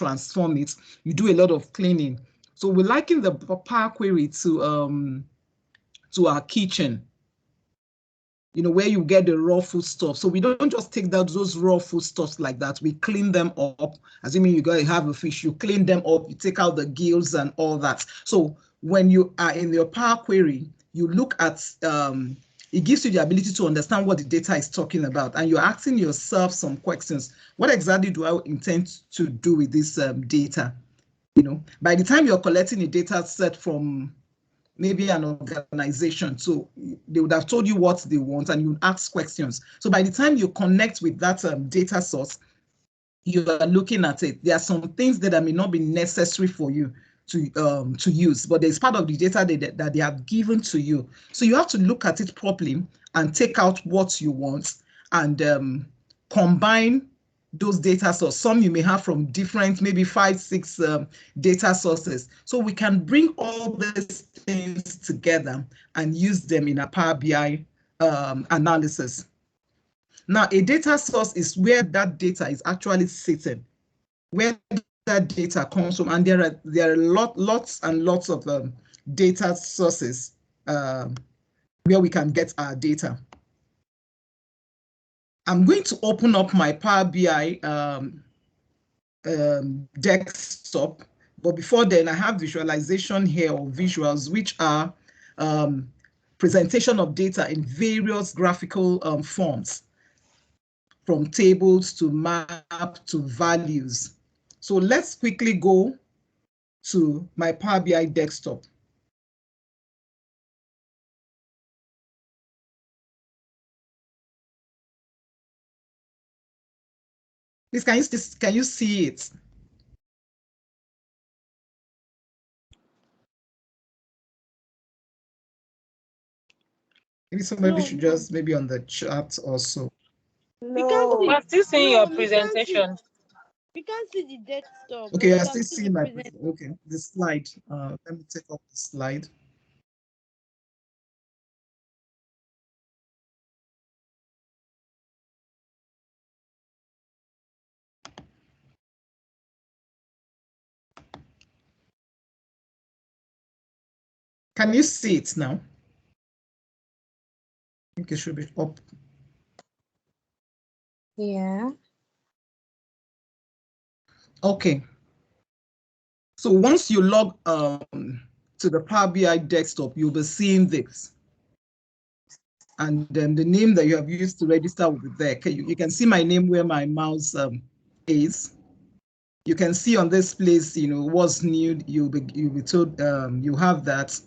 transform it, you do a lot of cleaning. So we liken the Power Query to our kitchen, you know, where you get the raw food stuff. So we don't just take those raw food stuffs like that. We clean them up. Assuming you gotta have a fish, you clean them up, you take out the gills and all that. So when you are in your Power Query, you look at, it gives you the ability to understand what the data is talking about, and you're asking yourself some questions. What exactly do I intend to do with this data? You know, by the time you're collecting a data set from maybe an organization, so they would have told you what they want and you ask questions. So by the time you connect with that data source, you are looking at it. There are some things that may not be necessary for you to use, but there's part of the data that they have given to you. So you have to look at it properly and take out what you want and combine those data sources. Some you may have from different, maybe 5, 6 data sources. So we can bring all these things together and use them in a Power BI analysis. Now, a data source is where that data is actually sitting, where that data comes from, and there are lots and lots of data sources where we can get our data. I'm going to open up my Power BI desktop, but before then, I have visualization here, or visuals, which are presentation of data in various graphical forms, from tables to map to values. So let's quickly go to my Power BI desktop. Please, can you see it? Maybe somebody should just maybe on the chat also. No. We're still seeing your presentation. We can't see the desktop. Okay, I still see my the slide. Let me take up the slide. Can you see it now? I think it should be up. Yeah. Okay. So once you log to the Power BI desktop, you'll be seeing this. And then the name that you have used to register will be there. Okay, you can see my name where my mouse is. You can see on this place, you know, what's new. You'll be told you have that.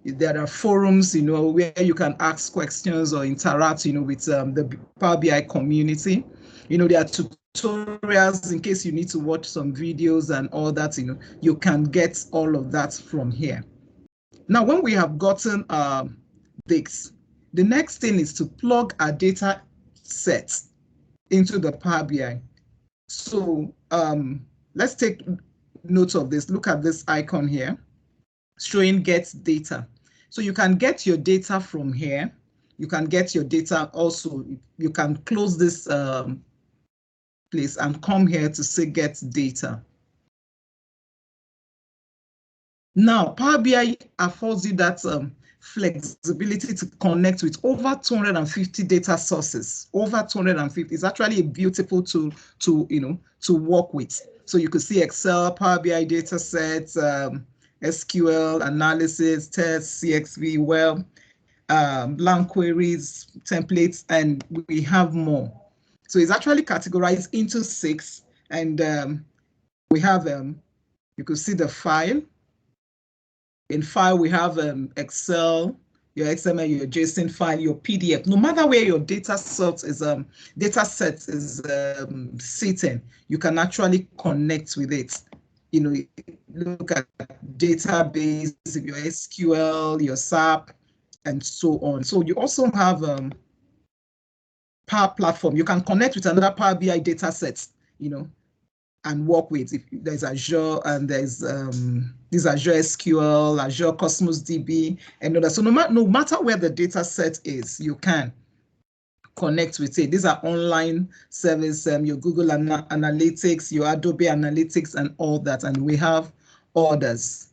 There are forums, you know, where you can ask questions or interact, you know, with the Power BI community. You know, there are tutorials in case you need to watch some videos and all that, you know, you can get all of that from here. Now, when we have gotten this, the next thing is to plug our data set into the Power BI. So let's take note of this. Look at this icon here, showing get data. So you can get your data from here. You can get your data also. You can close this place and come here to say get data. Now, Power BI affords you that flexibility to connect with over 250 data sources. Over 250 is actually a beautiful tool to work with. So you could see Excel, Power BI data sets, SQL analysis, tests, CXV, blank queries, templates, and we have more. So it's actually categorized into 6, and we have you could see the file. In file, we have Excel, your XML, your JSON file, your PDF. No matter where your data set is sitting, you can actually connect with it. You know, look at database, your SQL, your SAP, and so on. So you also have Power Platform. You can connect with another Power BI data sets, you know, and work with. If there's Azure and there's this Azure SQL, Azure Cosmos DB, and others. So no matter where the data set is, you can connect with it. These are online service, your Google Analytics, your Adobe Analytics, and all that. And we have others.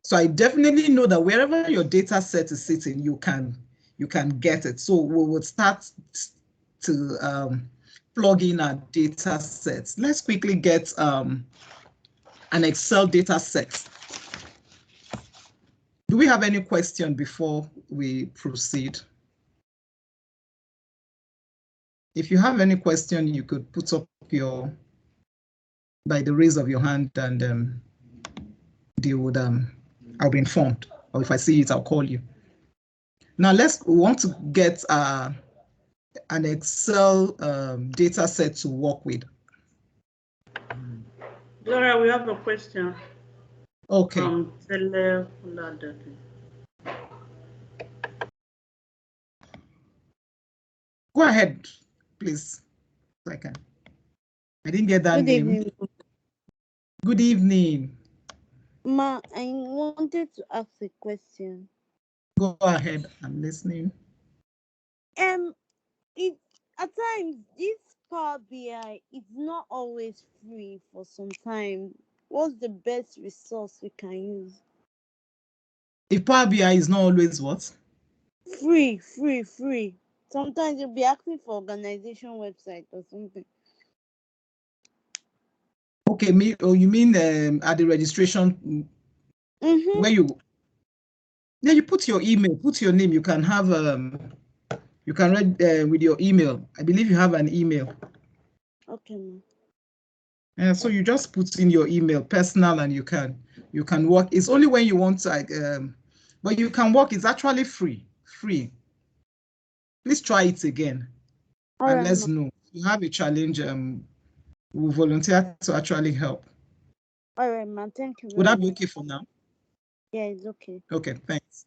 So I definitely know that wherever your data set is sitting, you can get it. So we will start to plug in our data sets. Let's quickly get an Excel data set. Do we have any question before we proceed? If you have any question, you could put up by the raise of your hand, and they would I'll be informed, or if I see it, I'll call you. Now we want to get an Excel data set to work with. Gloria, we have a question. Okay. Go ahead, please. Second. I didn't get that name. Evening. Good evening. Ma, I wanted to ask a question. Go ahead, I'm listening. At times this Power BI is not always free for some time. What's the best resource we can use? If Power BI is not always what? Free. Sometimes you'll be asking for organization website or something. Okay, you mean at the registration where you put your email, put your name. You can have you can read with your email. I believe you have an email. Okay. So you just put in your email, personal, and you can work. It's only when you want to, but you can work. It's actually free. Please try it again, and let's know. If you have a challenge, we'll volunteer to actually help. All right, man. Thank you. Would that be okay for now? Yeah, it's okay. Okay, thanks.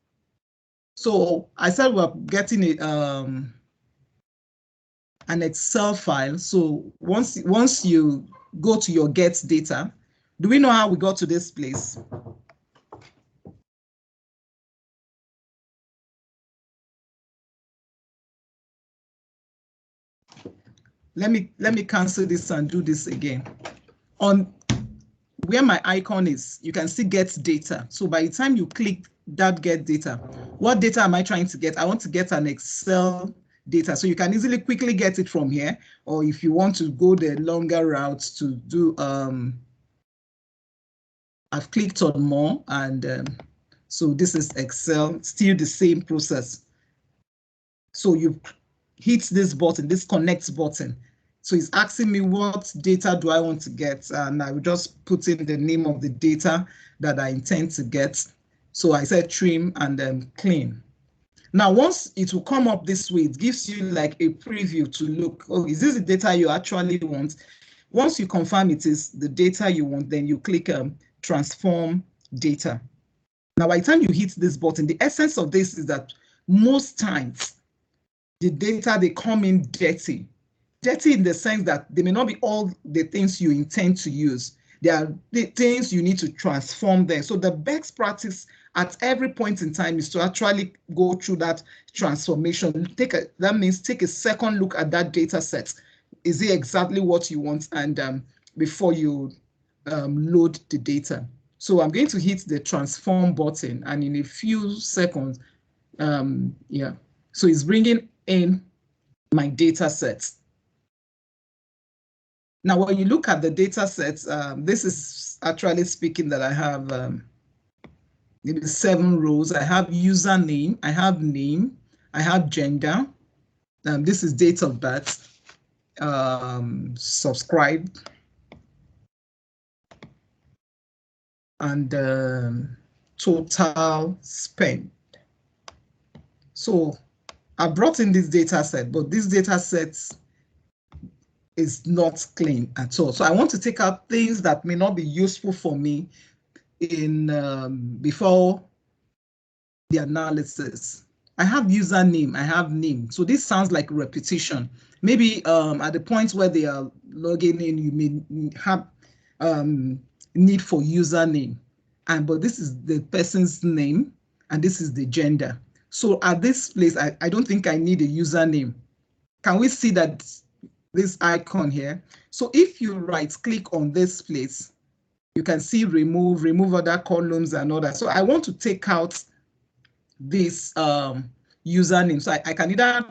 So I said we're getting an Excel file. So once you go to your get data, do we know how we got to this place? Let me cancel this and do this again. On where my icon is, you can see get data. So by the time you click that get data, what data am I trying to get? I want to get an Excel data. So you can easily quickly get it from here, or if you want to go the longer route to do, I've clicked on more, and so this is Excel, still the same process. So you hit this button, this connect button. So it's asking me what data do I want to get, and I will just put in the name of the data that I intend to get. So I said trim and then clean. Now, once it will come up this way, it gives you like a preview to look, oh, is this the data you actually want? Once you confirm it is the data you want, then you click transform data. Now, by the time you hit this button, the essence of this is that most times the data, they come in dirty. Dirty in the sense that they may not be all the things you intend to use. There are the things you need to transform there. So the best practice at every point in time is to actually go through that transformation. That means take a second look at that data set. Is it exactly what you want? And before you load the data. So I'm going to hit the transform button, and in a few seconds, yeah. So it's bringing in my data sets. Now, when you look at the data sets, this is actually speaking that I have maybe 7 rows. I have username, I have name, I have gender. This is date of birth, subscribe, and total spend. So I brought in this data set, but this data set is not clean at all. So I want to take out things that may not be useful for me in before the analysis. I have username, I have name. So this sounds like repetition. Maybe at the point where they are logging in, you may have need for username, but this is the person's name and this is the gender. So at this place, I don't think I need a username. can we see that this icon here? So if you right click on this place, you can see remove other columns and all that. So I want to take out this username. So I can either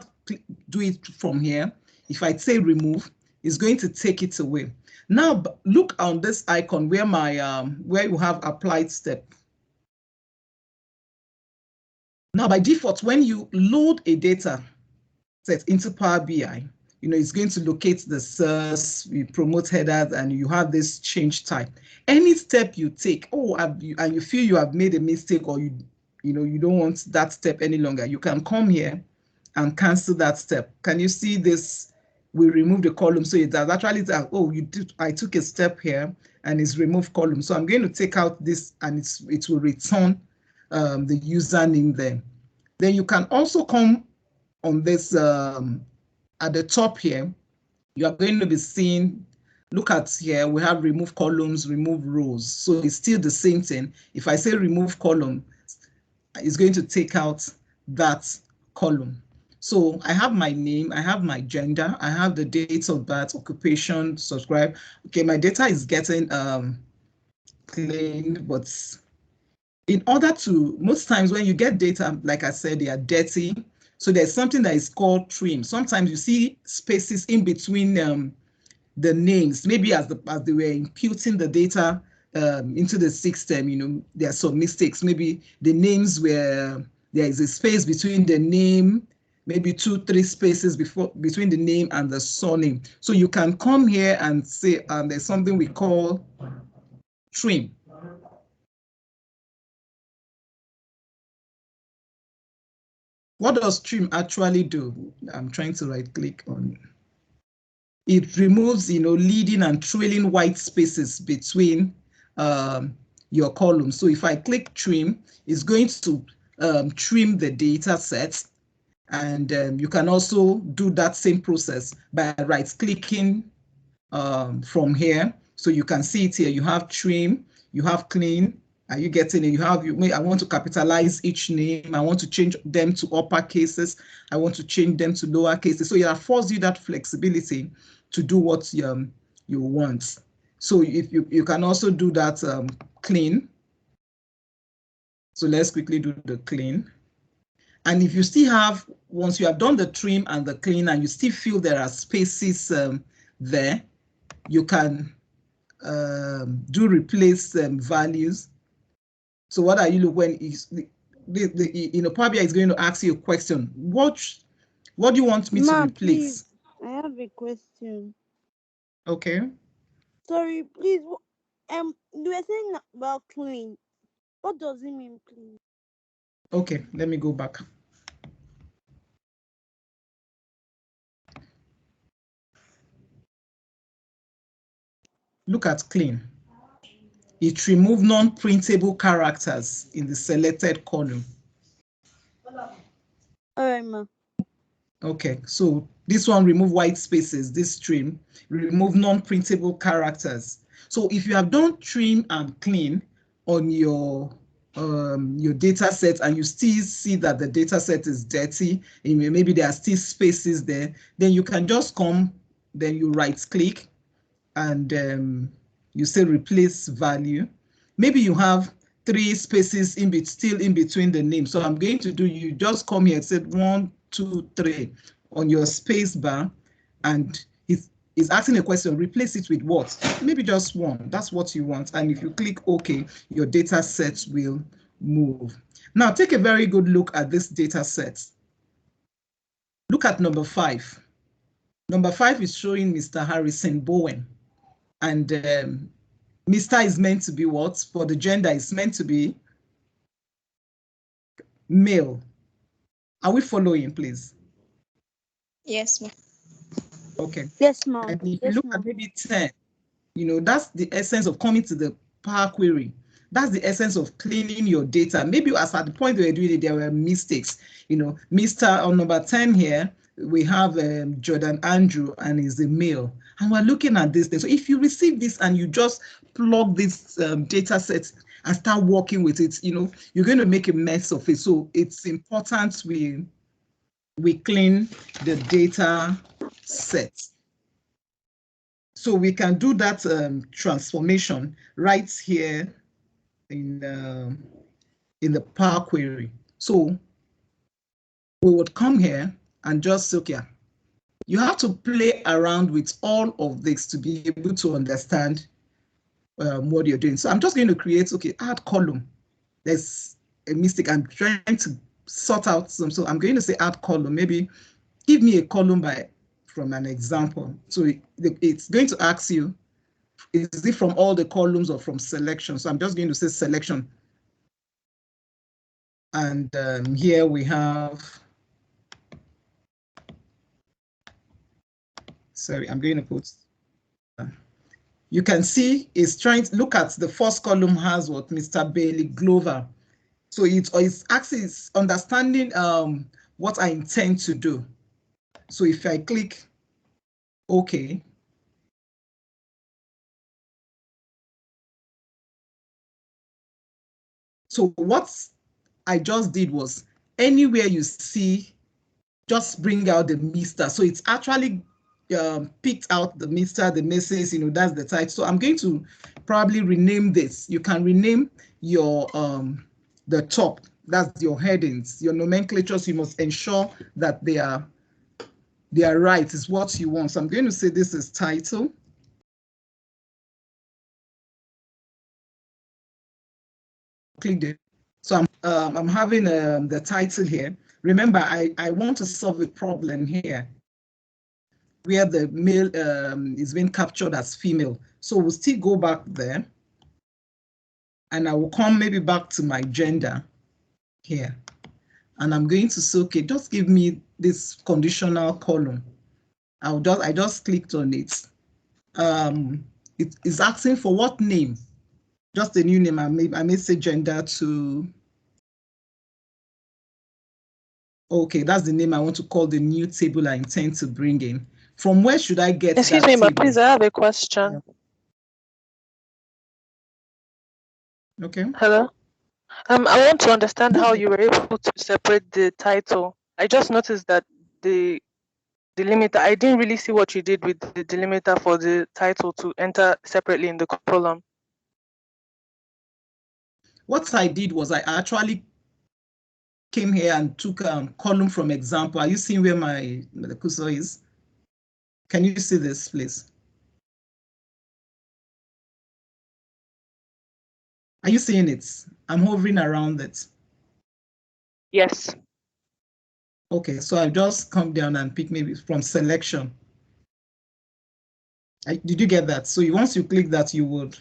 do it from here. If I say remove, it's going to take it away. Now look on this icon where where you have applied step. Now by default, when you load a data set into Power BI, it's going to locate the source, you promote headers, and you have this change type. Any step you take, and you feel you have made a mistake, or you don't want that step any longer, you can come here and cancel that step. Can you see this? We remove the column, so it has actually said, oh, I took a step here, and it's remove column. So I'm going to take out this, and it will return the username there. Then you can also come on this at the top here. You are going to be seeing, look at here, we have remove columns, remove rows. So it's still the same thing. If I say remove column, it's going to take out that column. So I have my name, I have my gender, I have the date of birth, occupation, subscribe. Okay, my data is getting cleaned, but in order to, most times when you get data, like I said, they are dirty. So there's something that is called trim. Sometimes you see spaces in between the names, maybe as they were imputing the data into the system, there are some mistakes. Maybe the names were, there is a space between the name, maybe 2-3 spaces between the name and the surname. So you can come here and say, there's something we call trim. What does trim actually do? I'm trying to right click on it. It removes, leading and trailing white spaces between your columns. So if I click trim, it's going to trim the data set. And you can also do that same process by right clicking from here. So you can see it here. You have trim, you have clean. Are you getting it? I want to capitalize each name. I want to change them to upper cases. I want to change them to lower cases. So it affords you that flexibility to do what you want. So if you can also do that clean. So let's quickly do the clean. And if you still have, once you have done the trim and the clean, and you still feel there are spaces there, you can do replace values. So what are you looking when Power BI is going to ask you a question? What do you want me to replace? Please, I have a question. Okay. Sorry, please. You were saying about clean. What does it mean, please? Okay, let me go back. Look at clean. It removes non-printable characters in the selected column. All right, ma. Okay, so this one remove white spaces, this trim, remove non-printable characters. So if you have done trim and clean on your data set, and you still see that the data set is dirty, and maybe there are still spaces there, then you can just come, then you right click, and you say replace value. Maybe you have 3 spaces still in between the names. So I'm going to do, you just come here and say 1, 2, 3 on your space bar, and it's asking a question, replace it with what? Maybe just 1, that's what you want. And if you click OK, your data set will move. Now take a very good look at this data set. Look at number 5. Number 5 is showing Mr. Harrison Bowen. And Mr. is meant to be what? For the gender, it's meant to be male. Are we following, please? Yes, ma'am. Okay. Yes, ma'am. And if you look at maybe 10, that's the essence of coming to the Power Query. That's the essence of cleaning your data. Maybe as at the point we were doing it, there were mistakes. Mr. on number 10 here, we have Jordan Andrew, and he's a male. And we're looking at this thing. So if you receive this and you just plug this data set and start working with it, you're going to make a mess of it. So it's important we we clean the data set. So we can do that transformation right here in the Power Query. So we would come here and just say, okay, you have to play around with all of this to be able to understand what you're doing. So I'm just going to create, okay, add column. There's a mistake. I'm trying to sort out some. So I'm going to say add column. Maybe give me a column from an example. So it's going to ask you, is it from all the columns or from selection? So I'm just going to say selection. And here we have, sorry, I'm going to put, you can see it's trying to look at the first column has what Mr. Bailey Glover. So it's actually it's understanding what I intend to do. So if I click OK, so what I just did was anywhere you see, just bring out the Mr. So it's actually picked out the Mr., the Mrs., you know, that's the title. So I'm going to probably rename this. You can rename your the top, that's your headings, your nomenclatures. You must ensure that they are right, is what you want. So I'm going to say this is title. Click it. So I'm having the title here. Remember, I want to solve a problem here where the male is being captured as female. So we'll still go back there. And I will come maybe back to my gender here. And I'm going to say, okay, just give me this conditional column. I just clicked on it. It is asking for what name? Just a new name. I may say gender to. Okay, that's the name I want to call the new table I intend to bring in. From where should I get Excuse that me, table? but please, I have a question. Yeah. Okay. Hello. I want to understand how you were able to separate the title. I just noticed that the delimiter, I didn't really see what you did with the delimiter for the title to enter separately in the column. What I did was I actually came here and took a column from example. Are you seeing where the cursor is? Can you see this, please? Are you seeing it? I'm hovering around it. Yes. Okay, so I just come down and pick maybe from selection. Did you get that? So once you click that, you would.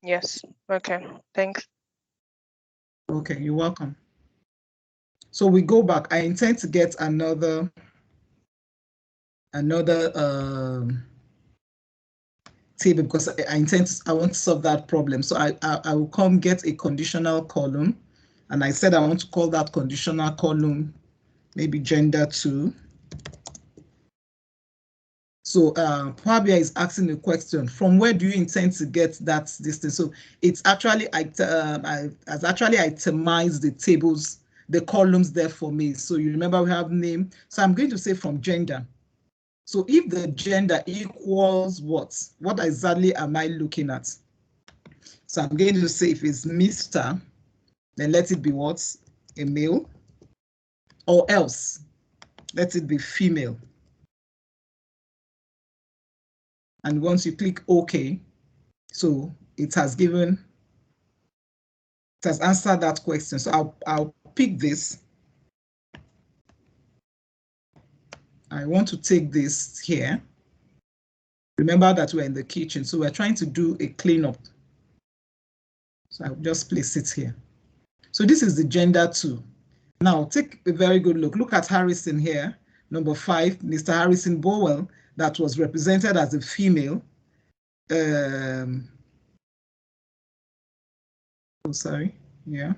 Yes. Okay. Thanks. Okay, you're welcome. So we go back. I intend to get another table because I want to solve that problem. So I will come get a conditional column, and I said I want to call that conditional column maybe gender 2. So Power BI is asking the question, from where do you intend to get that distance? So it's actually has actually itemized the tables, the columns there for me. So you remember we have name. So I'm going to say from gender. So if the gender equals what exactly am I looking at? So I'm going to say if it's Mr., then let it be what? A male. Or else, let it be female. And once you click OK, so it has answered that question. So I'll pick this. I want to take this here. Remember that we're in the kitchen, so we're trying to do a cleanup. So I'll just place it here. So this is the gender 2. Now take a very good look. Look at Harrison here, number 5, Mr. Harrison Bowell, that was represented as a female. Oh, sorry. Yeah.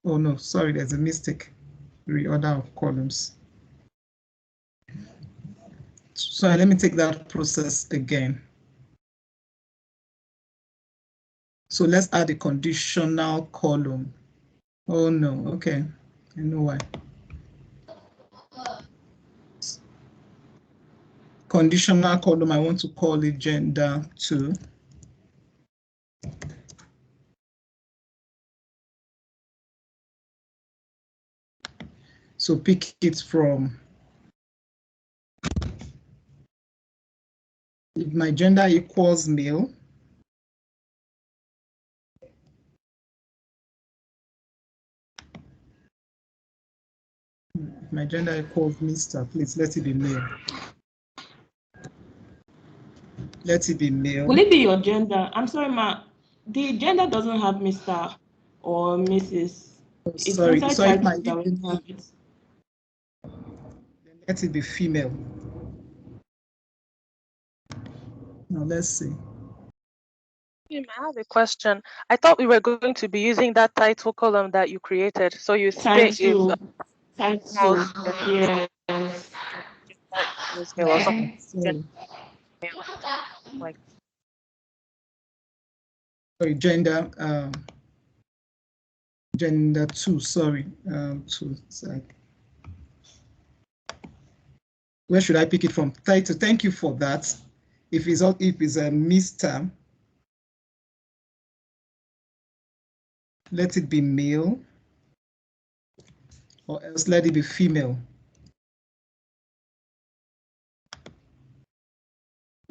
Oh no, sorry, there's a mistake. Reorder of columns. So let me take that process again. So let's add a conditional column. Oh no, okay, I know why. conditional column, I want to call it gender 2. So pick it from, if my gender equals male, if my gender equals Mr., please let it be male. Let it be male. Will it be your gender? I'm sorry, ma. The gender doesn't have Mr. or Mrs. Oh, It's sorry, inside so if my titles that we have it. let it be female. Now let's see. I have a question. I thought we were going to be using that title column that you created. So you say if Title. yes, male or something Sorry. like Sorry, gender gender 2, sorry. 2. Sorry. Where should I pick it from? Title. Thank you for that. If it's a Mr., let it be male, or else let it be female.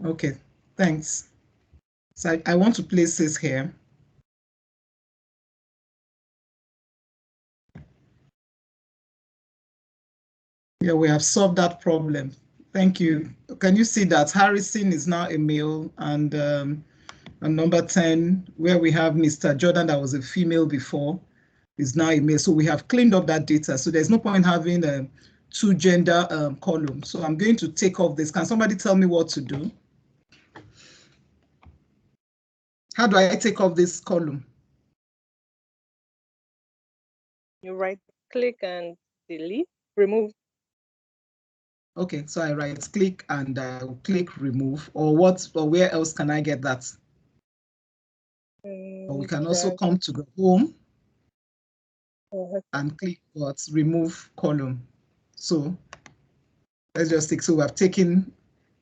Okay, thanks. So I want to place this here. Yeah, we have solved that problem. Thank you. Can you see that Harrison is now a male, and number 10, where we have Mr. Jordan, that was a female before, is now a male. So we have cleaned up that data. So there's no point having a 2 gender column. So I'm going to take off this. Can somebody tell me what to do? How do I take off this column? you right click and delete, remove. Okay, so I right click and click remove, or what, or where else can I get that? Or we can also come to the home and click what, remove column. So let's just take, so we have taken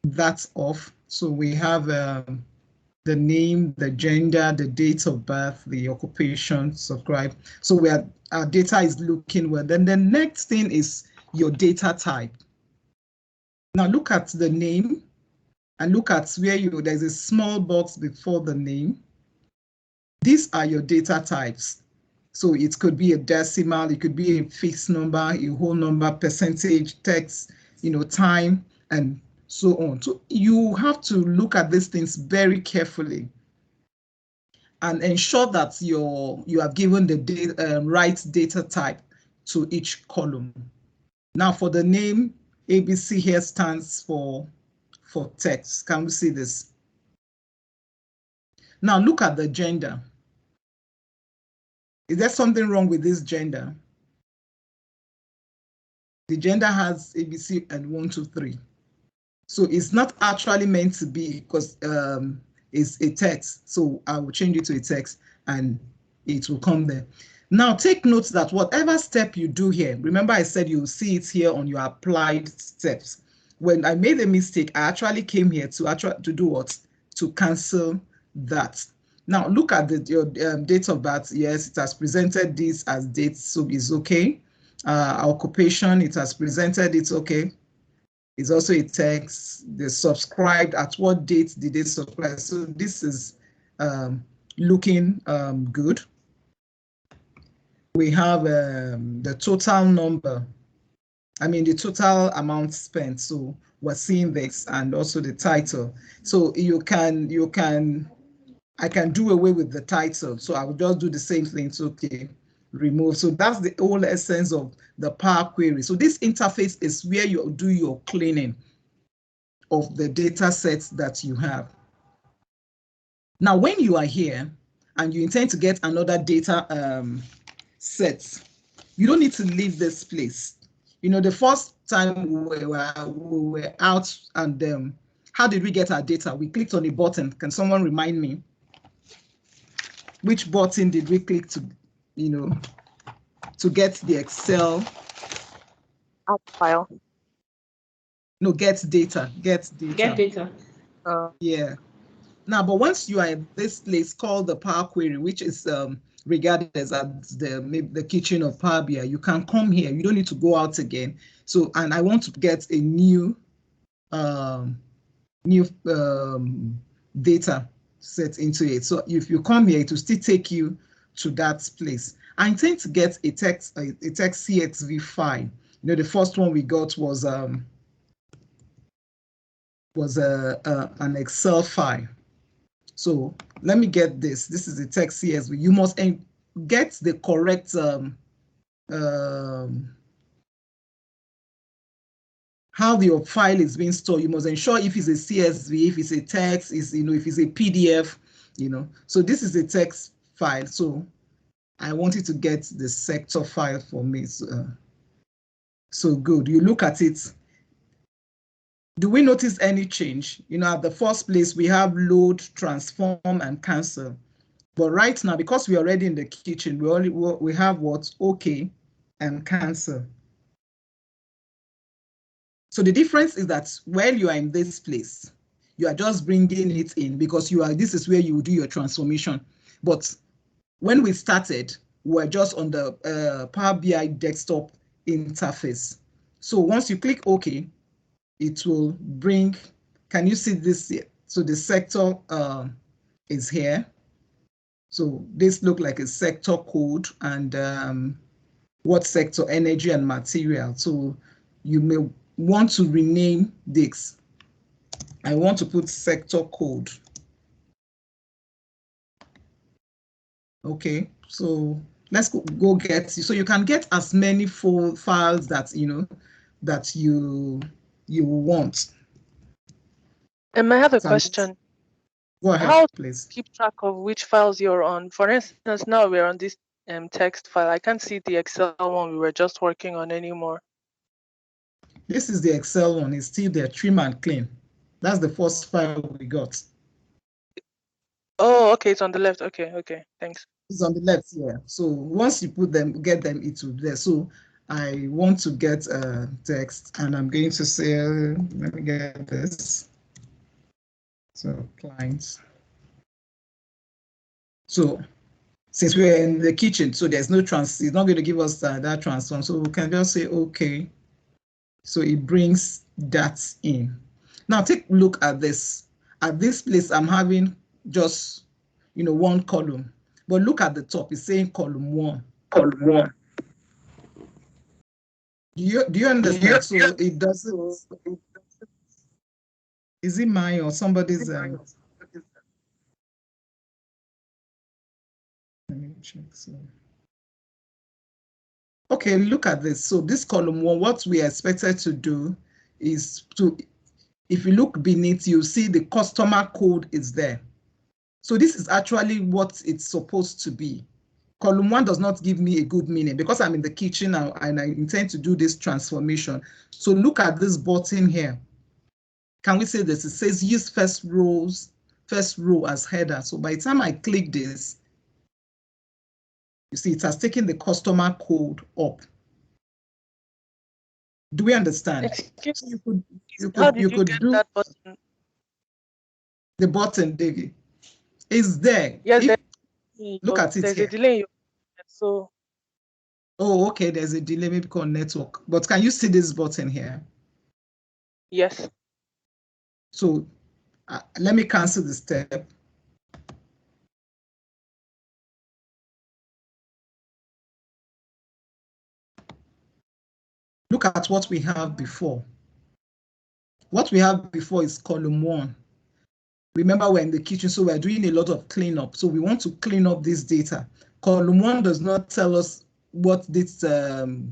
that off. So we have the name, the gender, the date of birth, the occupation, subscribe. So our data is looking well. Then the next thing is your data type. Now look at the name and look at where there's a small box before the name. These are your data types. So it could be a decimal, it could be a fixed number, a whole number, percentage, text, time, and so on. So you have to look at these things very carefully and ensure that you have given the right data type to each column. Now for the name, ABC here stands for text. Can we see this? Now look at the gender. Is there something wrong with this gender? The gender has ABC and 1, 2, 3. So it's not actually meant to be, because it's a text. So I will change it to a text and it will come there. Now take note that whatever step you do here, remember I said you'll see it here on your applied steps. When I made a mistake, I actually came here to do what? To cancel that. Now look at your date of birth. Yes, it has presented this as date, so it's okay. Occupation, it has presented, it's okay. It's also a text. They subscribed. At what date did they subscribe? So this is looking good. We have the total number. I mean, the total amount spent. So we're seeing this, and also the title. So I can do away with the title. So I will just do the same thing. It's okay. Remove. So that's the whole essence of the Power Query. So this interface is where you do your cleaning of the data sets that you have. Now, when you are here and you intend to get another data set, you don't need to leave this place. The first time we were out, and how did we get our data? We clicked on a button. Can someone remind me? Which button did we click to, to get the Excel Add file. No, get data. Get data. Yeah. Now, but once you are in this place called the Power Query, which is regarded as the kitchen of Power BI, you can come here. You don't need to go out again. So, and I want to get a new data set into it. So if you come here, it will still take you to that place. I intend to get a text CSV file. You know, the first one we got was an Excel file. So let me get this. This is a text CSV. You must get the correct how your file is being stored. You must ensure if it's a CSV, if it's a text, if it's a PDF, So this is a text file. So I wanted to get the sector file for me. So good. You look at it. Do we notice any change? At the first place, we have load, transform, and cancel. But right now, because we're already in the kitchen, we have what? OK and cancel. So the difference is that while you are in this place, you are just bringing it in because this is where you do your transformation. But when we started, we're just on the Power BI desktop interface. So once you click OK, it will bring, can you see this here? So the sector is here. So this looks like a sector code and what sector, energy and material. So you may want to rename this. I want to put sector code. Okay, so let's go get, so you can get as many files that that you want. I have a question. Go ahead, how please. Keep track of which files you're on? For instance, now we're on this text file. I can't see the Excel one we were just working on anymore. This is the Excel one. It's still there, trim and clean. That's the first file we got. Oh, okay, it's on the left. Okay, thanks. It's on the left, yeah. So once you get them, it will be there. So I want to get a text, and I'm going to say, let me get this. So clients. So since we're in the kitchen, so there's no it's not going to give us that transform. So we can just say, okay. So it brings that in. Now take a look at this. At this place, I'm having just, one column. But look at the top, it's saying column 1. Column 1. Do you understand? So it doesn't. Is it mine or somebody's? Let me check. So. Okay, look at this. So this column 1, what we are expected to do is to, if you look beneath, you see the customer code is there. So this is actually what it's supposed to be. Column 1 does not give me a good meaning because I'm in the kitchen now and I intend to do this transformation. So look at this button here. Can we say this? It says use first row as header. So by the time I click this, you see it has taken the customer code up. Do we understand? Excuse me. So How did you get do that button? The button, David, is there. Yes, Look at it there's here. a delay. So. Oh, okay. There's a delay, maybe called network. But can you see this button here? Yes. So let me cancel the step. Look at what we have before. What we have before is column 1. Remember, we're in the kitchen, so we're doing a lot of cleanup. So we want to clean up this data. Column 1 does not tell us what this table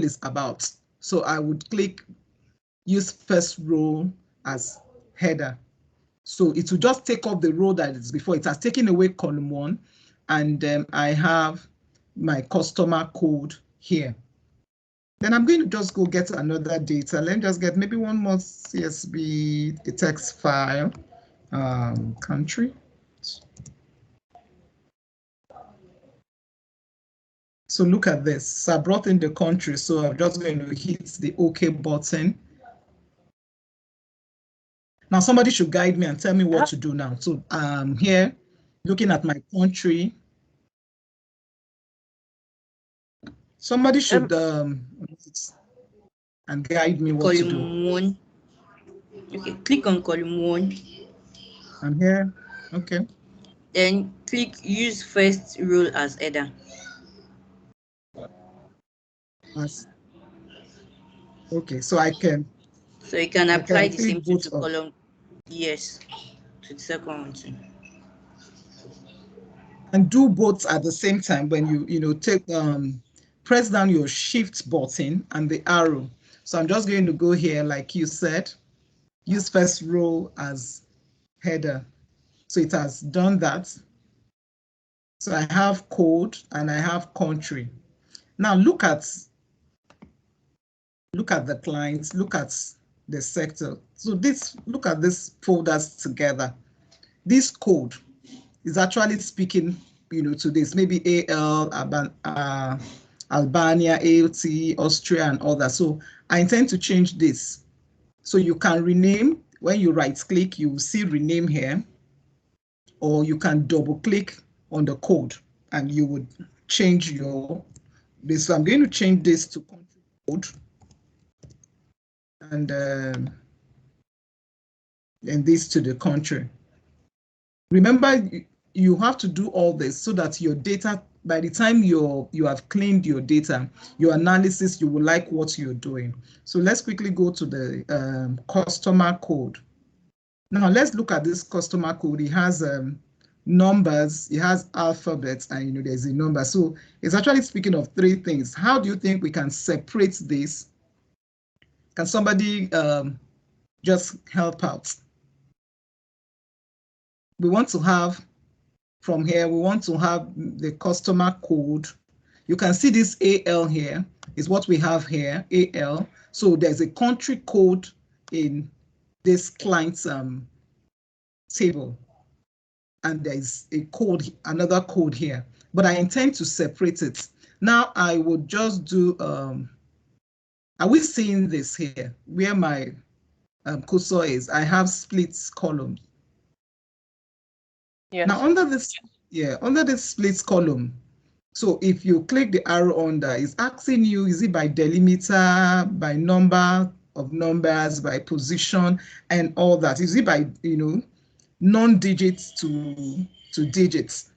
is about. So I would click use first row as header. So it will just take off the row that is before. It has taken away column 1, and I have my customer code here. Then I'm going to just go get another data. Let me just get maybe one more CSV, a text file, country. So look at this. So I brought in the country. So I'm just going to hit the OK button. Now somebody should guide me and tell me what to do now. So here, looking at my country. Somebody should and guide me what to do. Column 1. Okay, click on column 1. I'm here. Okay. Then click use first row as header. Okay, so I can. So you can apply the same both to column. Yes, to the second one too. And do both at the same time when you take press down your shift button and the arrow. So I'm just going to go here, like you said, use first row as header. So it has done that. So I have code and I have country. Now look at the clients, look at the sector. So look at these folders together. This code is actually speaking, to this, maybe AL, Albania, ALT, Austria, and others. So I intend to change this. So you can rename. When you right click, you will see rename here, or you can double click on the code and you would change this. So I'm going to change this to country code, and this to the country. Remember, you have to do all this so that your data, by the time you have cleaned your data, your analysis, you will like what you're doing. So let's quickly go to the customer code. Now let's look at this customer code. It has numbers, it has alphabets, and there's a number. So it's actually speaking of three things. How do you think we can separate this? Can somebody just help out? We want to have, from here, we want to have the customer code. You can see this AL here is what we have here, AL. So there's a country code in this client's table. And there's a code, another code here. But I intend to separate it. Now I would just do, are we seeing this here? Where my cursor is, I have split columns. Yes. Now under this split column, so if you click the arrow under, it's asking you, is it by delimiter, by number of numbers, by position, and all that? Is it by non-digits to digits,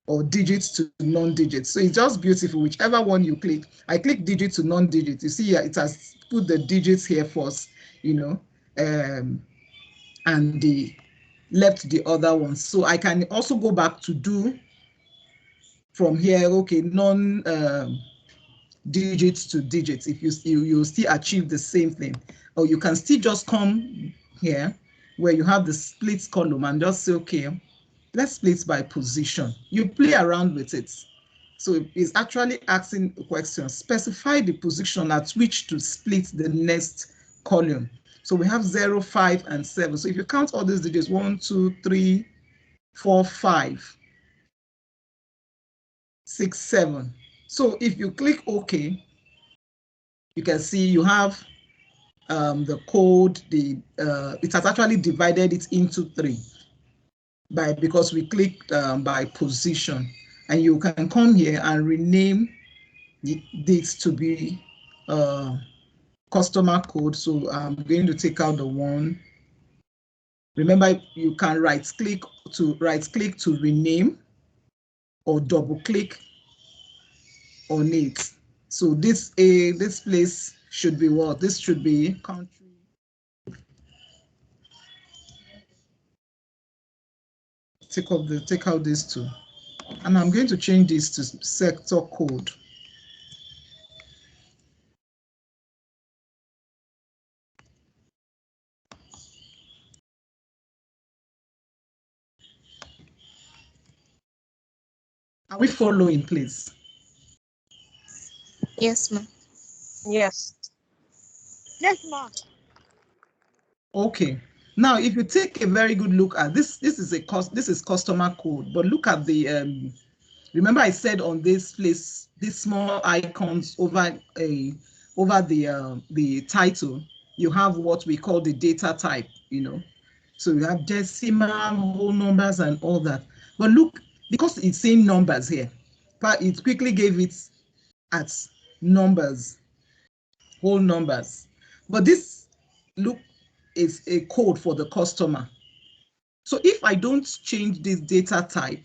or digits to non-digits? So it's just beautiful, whichever one you click. I click digit to non-digit. You see here, it has put the digits here first, and the left the other ones. So I can also go back to do from here, okay, digits to digits. If you still achieve the same thing, or you can still just come here where you have the split column and just say, okay, let's split by position. You play around with it. So it's actually asking a question, specify the position at which to split the next column. So we have 0, 5, and 7. So if you count all these digits, 1, 2, 3, 4, 5, 6, 7. So if you click OK, you can see you have the code. It has actually divided it into 3 because we clicked by position, and you can come here and rename this to be customer code. So I'm going to take out the 1. Remember, you can right click to rename, or double click on it. So this place should be what? This should be country. Take out these 2. And I'm going to change this to sector code. Are we following, please? Yes, ma'am. Yes. Yes, ma'am. Okay. Now, if you take a very good look at this, this is customer code. But look at the remember I said on this place, these small icons over the title, you have what we call the data type. So you have decimal, whole numbers, and all that. But look, because it's saying numbers here, it quickly gave it as numbers, whole numbers. But this, look, is a code for the customer. So if I don't change this data type,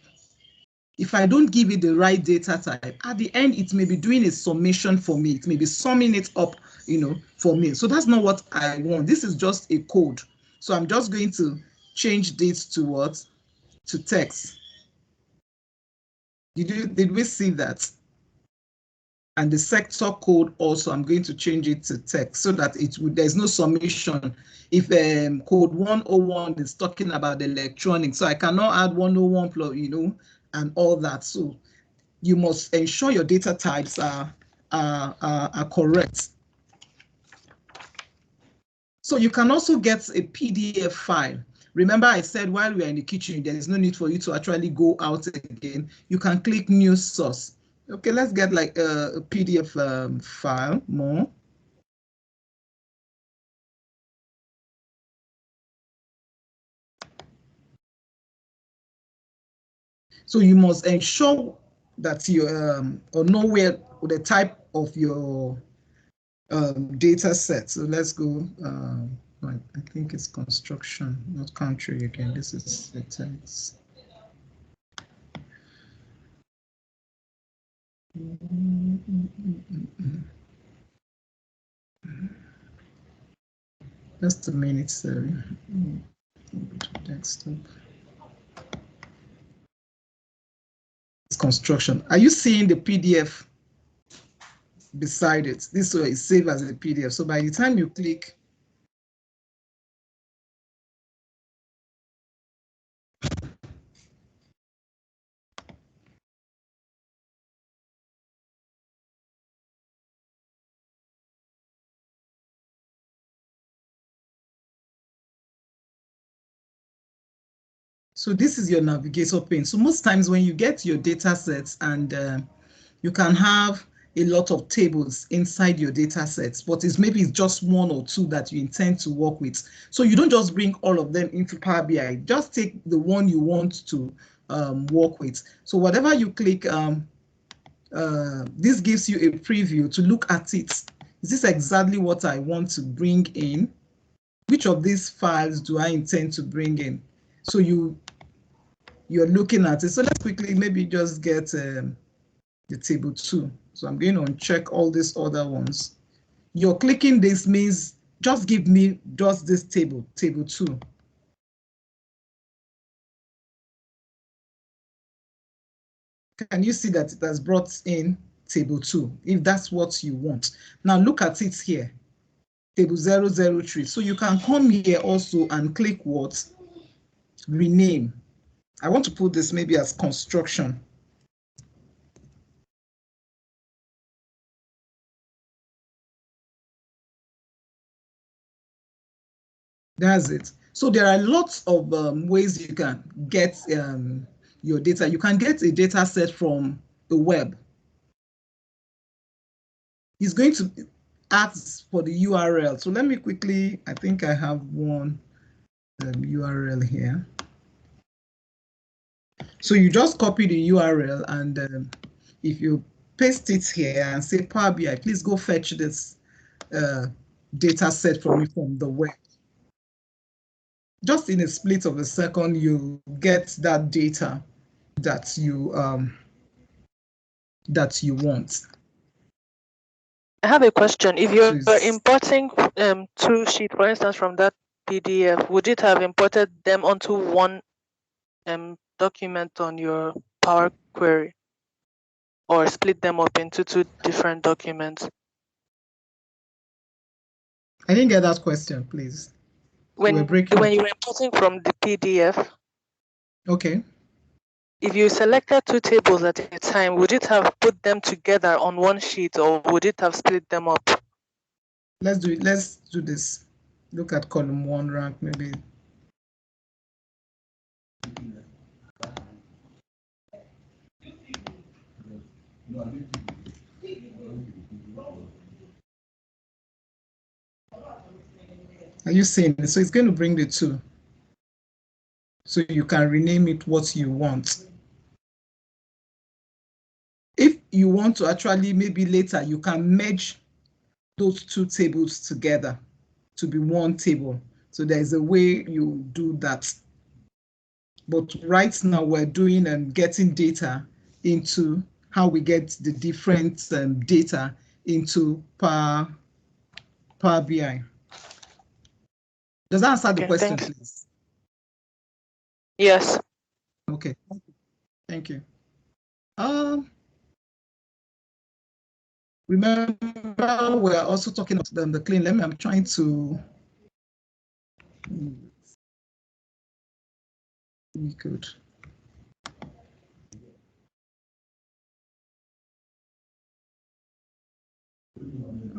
if I don't give it the right data type, at the end, it may be doing a summation for me. It may be summing it up, for me. So that's not what I want. This is just a code. So I'm just going to change this to what? To text. Did we see that? And the sector code also, I'm going to change it to text so that there's no summation. If code 101 is talking about electronics, so I cannot add 101 plus, and all that. So you must ensure your data types are correct. So you can also get a PDF file. Remember I said while we are in the kitchen, there is no need for you to actually go out again. You can click new source. Okay, let's get like a PDF file more. So you must ensure that you or know where the type of your data set. So let's go. I think it's construction, not country again. This is the text. Just a minute, sorry. Desktop. It's construction. Are you seeing the PDF beside it? This way is saved as a PDF. So by the time you click, so this is your Navigator pane. So most times when you get your data sets and you can have a lot of tables inside your data sets, but maybe it's just one or two that you intend to work with. So you don't just bring all of them into Power BI, just take the one you want to work with. So whatever you click, this gives you a preview to look at it. Is this exactly what I want to bring in? Which of these files do I intend to bring in? So you're looking at it. So let's quickly maybe just get the table 2. So I'm going to uncheck all these other ones. You're clicking this means just give me just this table 2. Can you see that it has brought in table 2, if that's what you want? Now look at it here, table 003. So you can come here also and click what? Rename. I want to put this maybe as construction. That's it. So there are lots of ways you can get your data. You can get a data set from the web. It's going to ask for the URL. So let me quickly, I think I have one URL here. So you just copy the URL and if you paste it here and say Power BI, please go fetch this data set for me from the web. Just in a split of a second, you get that data that you want. I have a question. If you're importing two sheets, for instance, from that PDF, would it have imported them onto one document on your Power Query, or split them up into two different documents? I didn't get that question, please. When you're importing from the PDF, okay. If you selected two tables at a time, would it have put them together on one sheet, or would it have split them up? Let's do it. Let's do this. Look at column 1 rank, maybe. Are you seeing it? So it's going to bring the two. So you can rename it what you want. If you want to actually, maybe later, you can merge those two tables together to be one table. So there's a way you do that. But right now we're doing and getting data into how we get the different data into Power BI. Does that answer the question, thanks. please? Yes. Okay, thank you. Remember, we're also talking about the clean. I'm trying to. We could.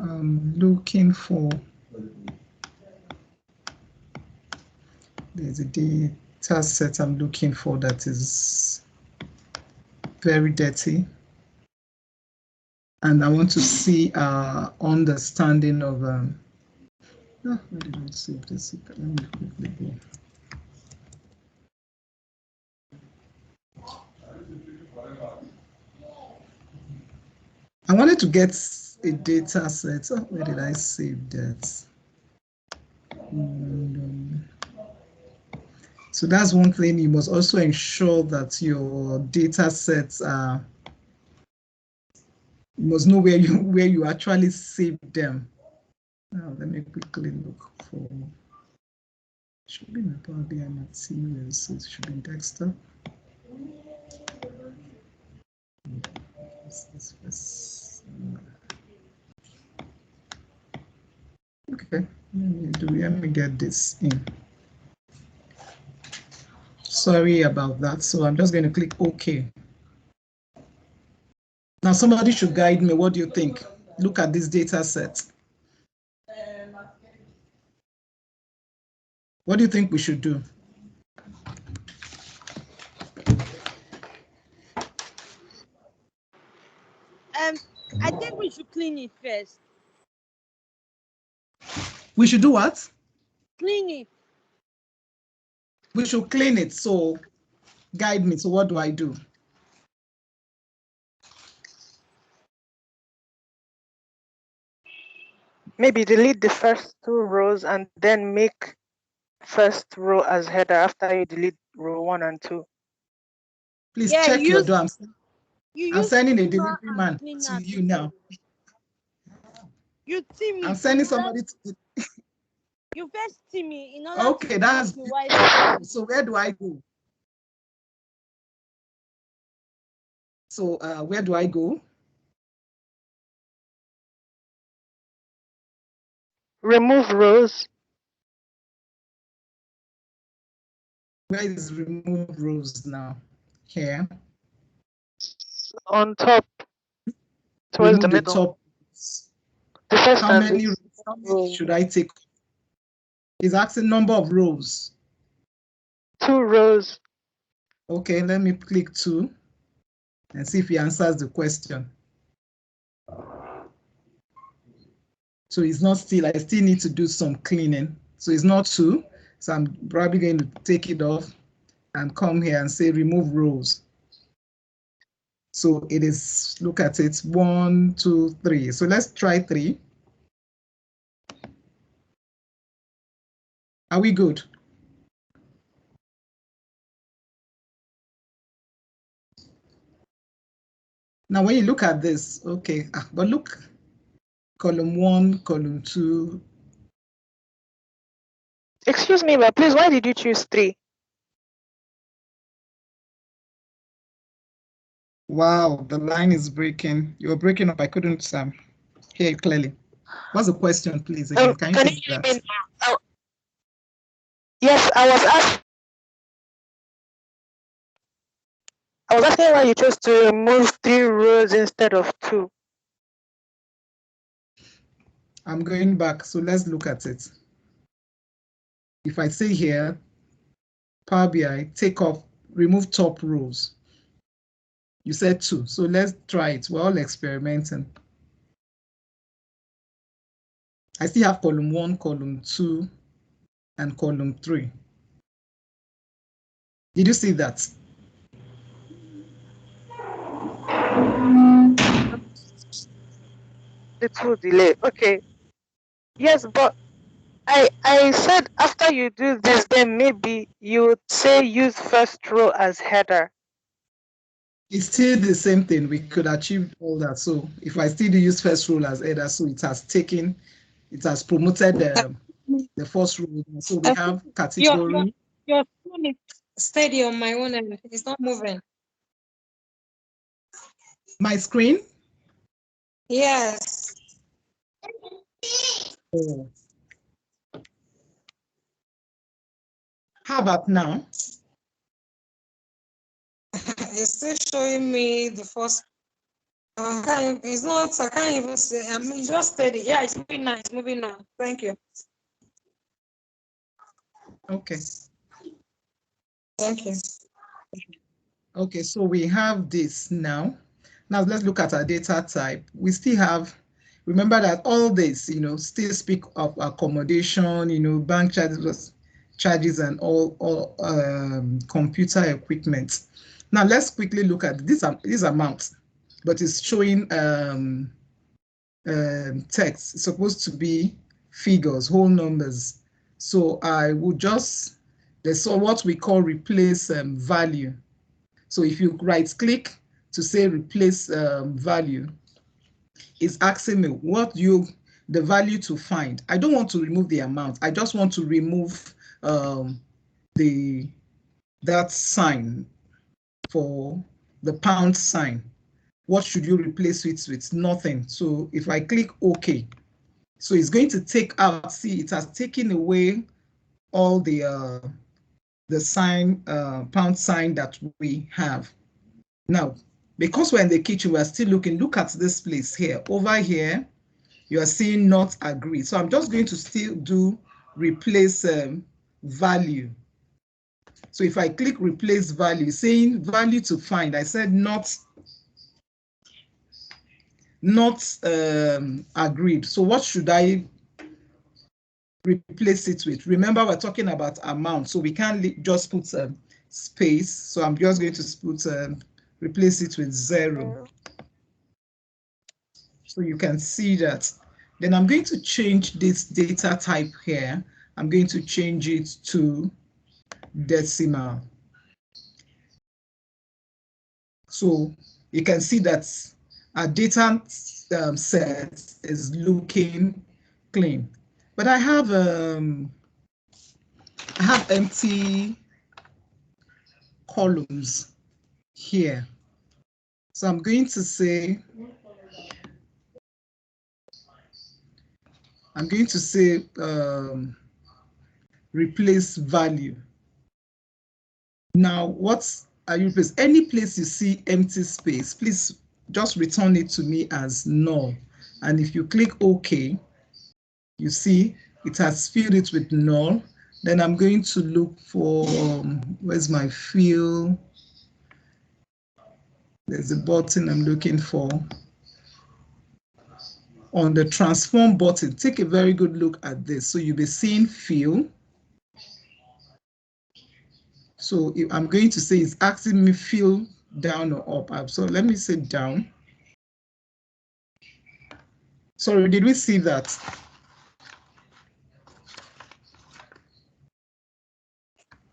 I'm looking for. There's a data set I'm looking for that is very dirty. And I want to see our understanding of. Where did I save this? Let me quickly go. I wanted to get a data set. Oh, where did I save that? So that's one thing. You must also ensure that your data sets are. You must know where you actually save them. Now let me quickly look for. It should be my Power BI materials. So it should be desktop. Okay, let me get this in. Sorry about that. So I'm just going to click OK. Now somebody should guide me. What do you think? Look at this data set. What do you think we should do? I think we should clean it first. We should do what? Clean it. We should clean it. So guide me. So what do I do? Maybe delete the first two rows and then make first row as header after you delete row 1 and 2. Please check your door. I'm sending a steamer delivery and man cleaner to you now. You see me. I'm sending somebody to. You first see me in order Okay, to that's the white. so. Where do I go? So where do I go? Remove rows. Where is remove rows now? Here. On top. Towards Remove the the middle. top. The first How many row. should I take? It's asking number of rows. 2 rows. Okay, let me click 2 and see if he answers the question. So it's not still, I still need to do some cleaning. So it's not 2. So I'm probably going to take it off and come here and say remove rows. So it is, look at it, 1, 2, 3. So let's try 3. Are we good? Now, when you look at this, okay, but look, column 1, column 2. Excuse me, but please, why did you choose 3? Wow, the line is breaking. You're breaking up. I couldn't hear you clearly. What's the question, please, again? Can you take that? Yes, I was asking why you chose to remove 3 rows instead of 2. I'm going back, so let's look at it. If I say here, Power BI, take off, remove top rows. You said 2, so let's try it. We're all experimenting. I still have column 1, column 2, and column 3. Did you see that? Little delay. Okay. Yes, but I said after you do this, then maybe you would say use first row as header. It's still the same thing. We could achieve all that. So if I still use first row as header, so it has promoted the first row. So we have category. Your phone is steady on my own end. It's not moving. My screen? Yes. Oh. How about now? It's still showing me the first. It's not. I can't even say. I mean, just steady. Yeah, it's moving now. It's moving now. Thank you. Okay. Thank you. Okay, so we have this now. Now let's look at our data type. We still have, remember that all this, still speak of accommodation, bank charges and all computer equipment. Now let's quickly look at this amount, but it's showing text. It's supposed to be figures, whole numbers. So I would there's what we call replace value. So if you right click to say replace value, it's asking me the value to find. I don't want to remove the amount. I just want to remove that sign for the pound sign. What should you replace it with? Nothing. So if I click OK, so it's going to take out, see, it has taken away all the sign, pound sign that we have. Now, because we're in the kitchen, we're still looking, look at this place here. Over here, you are seeing not agree. So I'm just going to still do replace value. So if I click replace value, saying value to find, I said not agreed. So what should I replace it with? Remember, we're talking about amount, so we can't just put space. So I'm just going to put replace it with 0. So you can see that. Then I'm going to change this data type here. I'm going to change it to decimal. So you can see that our data set is looking clean. But I have empty columns here. So I'm going to say, replace value. Now, what are you replace? Any place you see empty space, please just return it to me as null. And if you click OK, you see it has filled it with null. Then I'm going to look for, where's my fill? There's a button I'm looking for. On the transform button, take a very good look at this. So you'll be seeing fill. So if I'm going to say it's asking me fill down or up. So let me say down. Sorry, did we see that?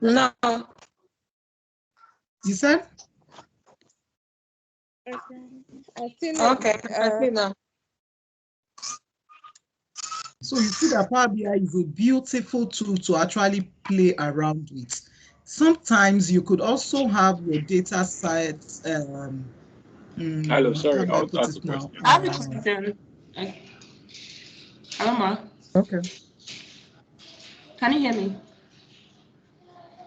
No. You said? Okay, I see now. So you see that Power BI is a beautiful tool to actually play around with. Sometimes you could also have your data sets. Hello, sorry, I want to ask a question. I have a question. Hello, Ma. Okay. Can you hear me?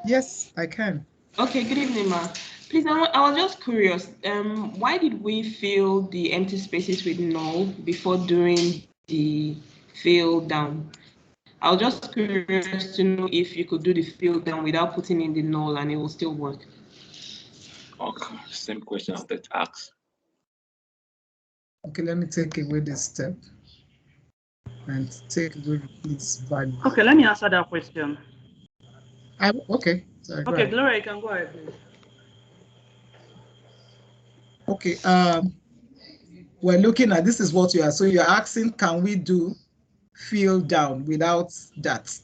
Yes, I can. Okay, good evening, Ma. Please, I was just curious. Why did we fill the empty spaces with null before doing the fill down? I was just curious to know if you could do the fill down without putting in the null and it will still work. Okay, same question I wanted to ask. Okay, let me take away this step and take away replace value. Okay, let me answer that question. Okay, Sorry, go Okay, ahead. Gloria, you can go ahead, please. Okay, we're looking at, this is what you are, so you're asking, can we do fill down without that?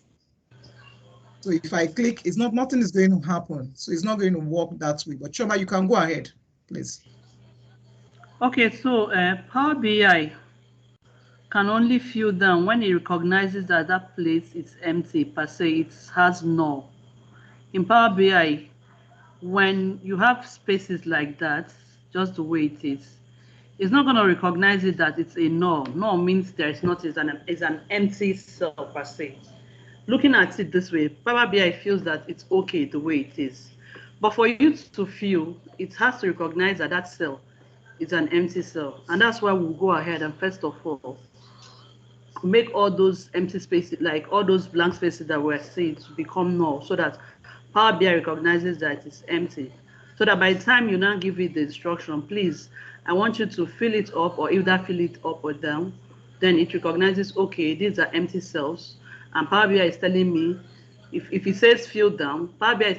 So if I click, it's not, nothing is going to happen. So it's not going to work that way. But Choma, you can go ahead, please. Okay, so Power BI can only fill down when it recognizes that that place is empty per se, it has null. In Power BI, when you have spaces like that, just the way it is, it's not going to recognize it that it's a null. Null means there is not, it's an empty cell per se. Looking at it this way, Power BI feels that it's okay the way it is. But for you to feel, it has to recognize that that cell is an empty cell. And that's why we'll go ahead and first of all, make all those empty spaces, like all those blank spaces that we're seeing, to become null, so that Power BI recognizes that it's empty. So that by the time you now give it the instruction, please, I want you to fill it up, or either fill it up or down, then it recognizes, okay, these are empty cells. And Power BI is telling me, if it says fill down, Power BI is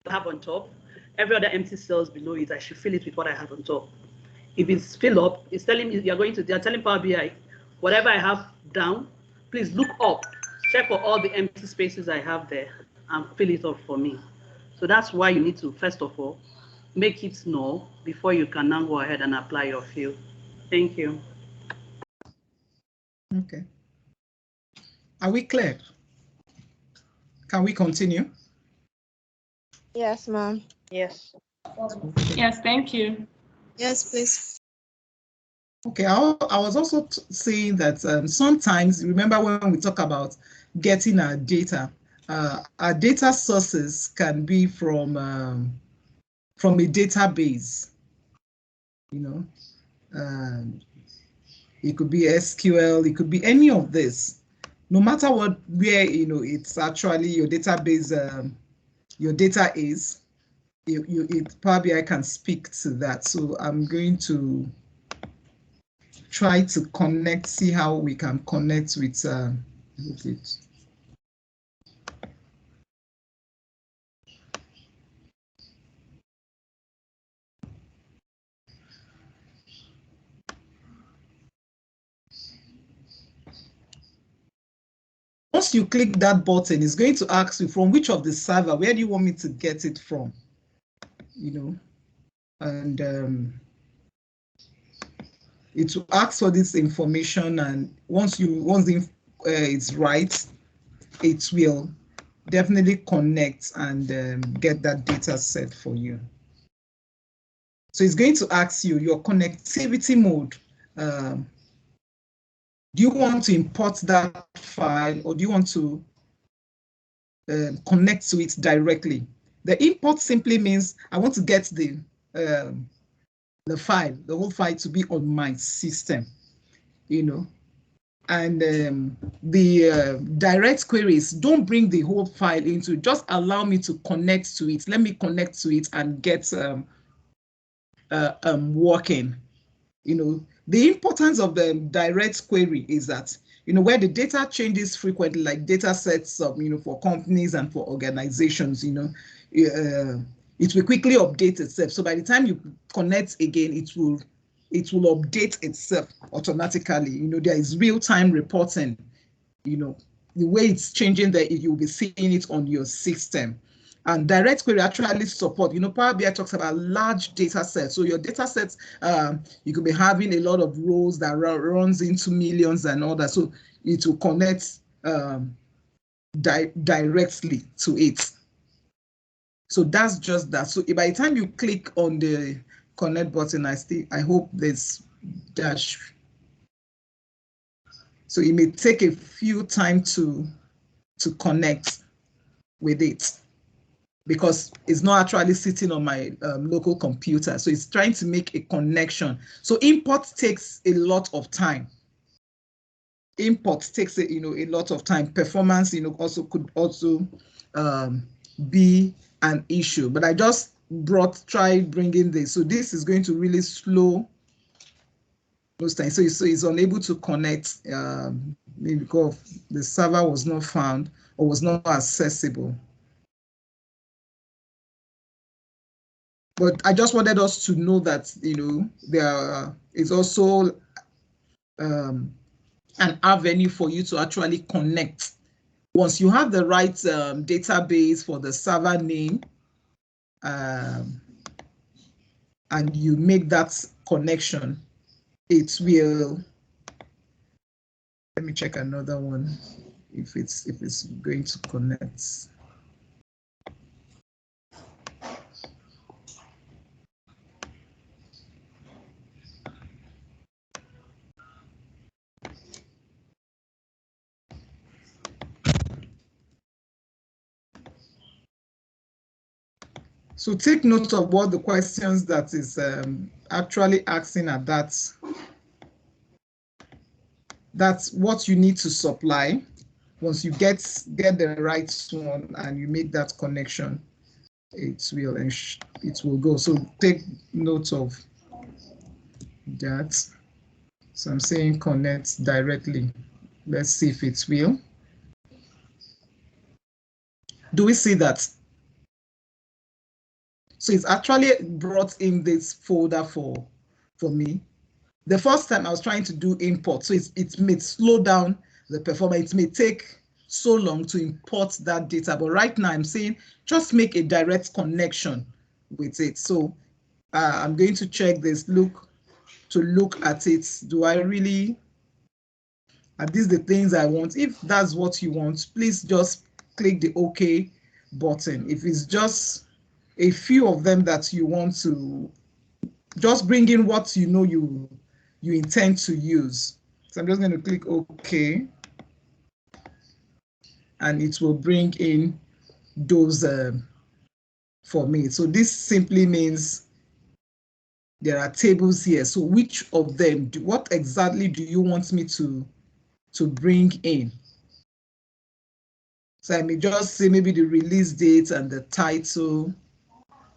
have on top, every other empty cells below it, I should fill it with what I have on top. If it's fill up, it's telling me they're telling Power BI, whatever I have down, please look up, check for all the empty spaces I have there and fill it up for me. So that's why you need to, first of all, make it null before you can now go ahead and apply your fill. Thank you. Okay. Are we clear? Can we continue? Yes, ma'am. Yes. Yes, thank you. Yes, please. Okay, I was also saying that sometimes, remember when we talk about getting our data sources can be from a database, you know, it could be SQL, it could be any of this. No matter where, you know, it's actually your database, your data is, Power BI can speak to that. So I'm going to try to connect, see how we can connect with it. Once you click that button, it's going to ask you from which of the server, where do you want me to get it from, you know, and it will ask for this information, and once it's right, it will definitely connect and get that data set for you. So it's going to ask you your connectivity mode. Do you want to import that file, or do you want to connect to it directly? The import simply means I want to get the file, the whole file, to be on my system, you know. And the direct queries, don't bring the whole file into it. Just allow me to connect to it. Let me connect to it and get working. You know, the importance of the direct query is that, you know, where the data changes frequently, like data sets of, you know, for companies and for organizations, you know, it will quickly update itself. So by the time you connect again, it will update itself automatically. You know, there is real-time reporting, you know, the way it's changing there, you'll be seeing it on your system. And direct query actually support, you know, Power BI talks about large data sets. So your data sets, you could be having a lot of rows that runs into millions and all that. So it will connect directly to it. So that's just that. So by the time you click on the connect button, I hope this dash. So it may take a few time to connect with it, because it's not actually sitting on my local computer. So it's trying to make a connection. So import takes a lot of time. Import takes a lot of time. Performance, you know, could also be an issue. But I just tried bringing this. So this is going to really slow those times. So it's unable to connect, maybe because the server was not found, or was not accessible. But I just wanted us to know that, you know, there is also an avenue for you to actually connect. Once you have the right database for the server name, and you make that connection, it will, let me check another one if it's going to connect. So take note of what the questions that is actually asking at that. That's what you need to supply. Once you get the right one and you make that connection, it will go. So take note of that. So I'm saying connect directly. Let's see if it will. Do we see that? So it's actually brought in this folder for me. The first time I was trying to do import, so it may slow down the performance. It may take so long to import that data, but right now I'm saying just make a direct connection with it. So I'm going to check this, look at it. Do I really, are these the things I want? If that's what you want, please just click the OK button. If it's just a few of them that you want to, just bring in what you know you intend to use. So I'm just going to click OK, and it will bring in those for me. So this simply means there are tables here. So which of them, what exactly do you want me to bring in? So I may just say maybe the release date and the title,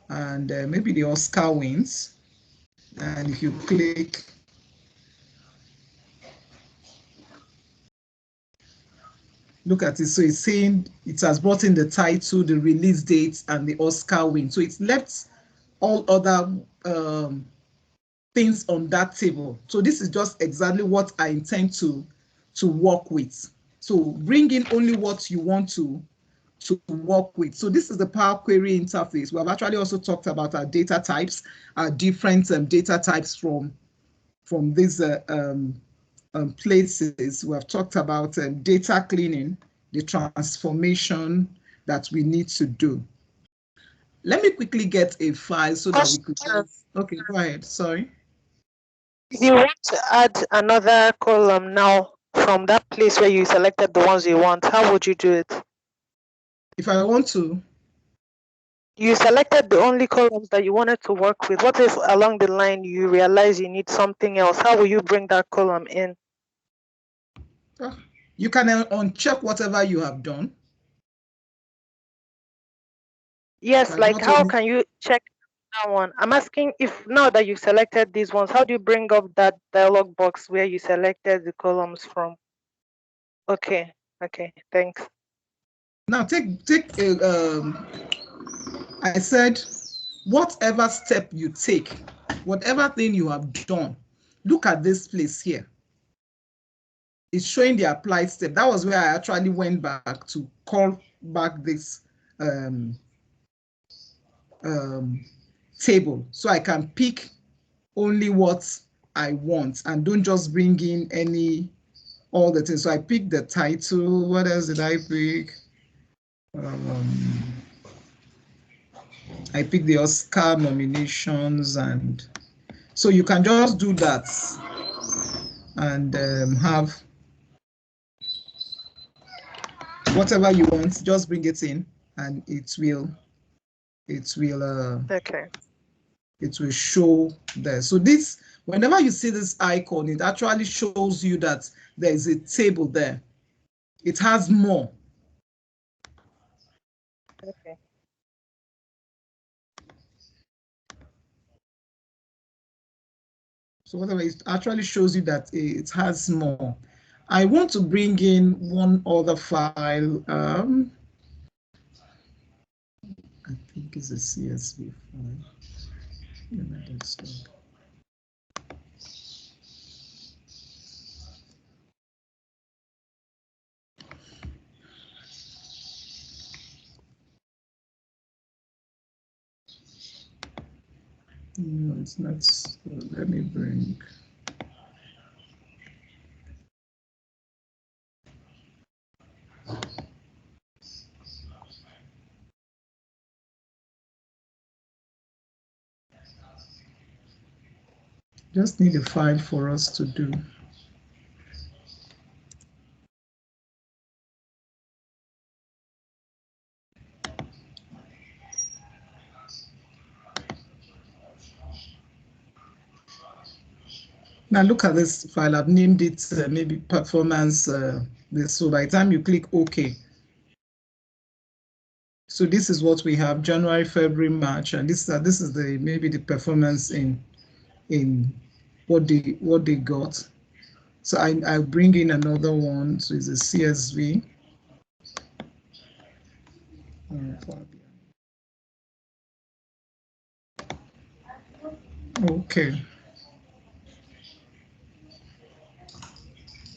and maybe the Oscar wins. And if you click, look at it. So it's saying it has brought in the title, the release date, and the Oscar win. So it's left all other things on that table. So this is just exactly what I intend to work with. So bring in only what you want to work with. So this is the Power Query interface. We have actually also talked about our data types, our different data types from these places. We have talked about data cleaning, the transformation that we need to do. Let me quickly get a file so that we could. Okay, go ahead. Sorry. If you want to add another column now from that place where you selected the ones you want, how would you do it? If I want to. You selected the only columns that you wanted to work with. What if along the line you realize you need something else? How will you bring that column in? You can uncheck whatever you have done. Yes, like how can you check that one? I'm asking if now that you've selected these ones, how do you bring up that dialog box where you selected the columns from? Okay, thanks. Now I said, whatever step you take, whatever thing you have done, look at this place here. It's showing the applied step. That was where I actually went back to call back this table, so I can pick only what I want and don't just bring in all the things. So I picked the title. What else did I pick? I picked the Oscar nominations, and so you can just do that and have whatever you want. Just bring it in, and it will okay. It will show there. So this, whenever you see this icon, it actually shows you that there is a table there. It has more. Okay. So whatever, it actually shows you that it has more. I want to bring in one other file. I think it's a CSV file. United States. No, it's not. So let me bring. Just need a file for us to do. Now look at this file. I've named it maybe performance. This. So by the time you click OK, so this is what we have: January, February, March, and this is the maybe the performance in what they got. So I bring in another one. So it's a CSV. Okay.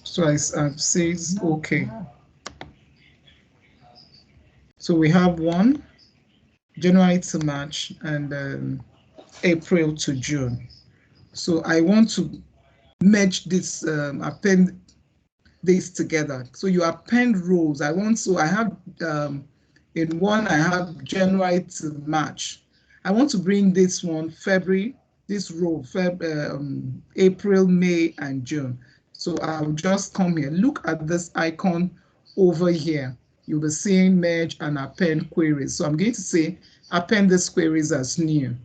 So I've said okay. So we have one, January to March, and April to June. So I want to merge this, append this together. So you append rows. I have in one, I have January to March. I want to bring this one, February, this row, April, May, and June. So I'll just come here. Look at this icon over here. You'll be seeing merge and append queries. So I'm going to say append these queries as new.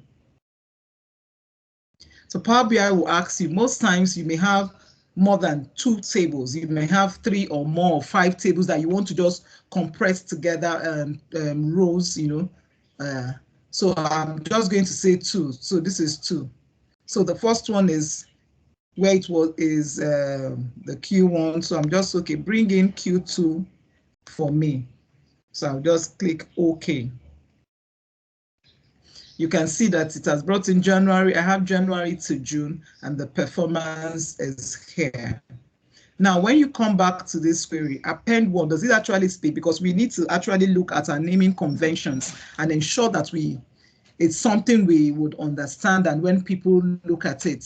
So Power BI will ask you, most times you may have more than 2 tables. You may have 3 or more, or 5 tables that you want to just compress together, rows, so I'm just going to say 2. So this is 2. So the first one is where it was the Q1. So I'm just okay, bring in Q2 for me. So I'll just click OK. You can see that it has brought in January. I have January to June, and the performance is here. Now, when you come back to this query, append one, does it actually speak? Because we need to actually look at our naming conventions and ensure that it's something we would understand, and when people look at it,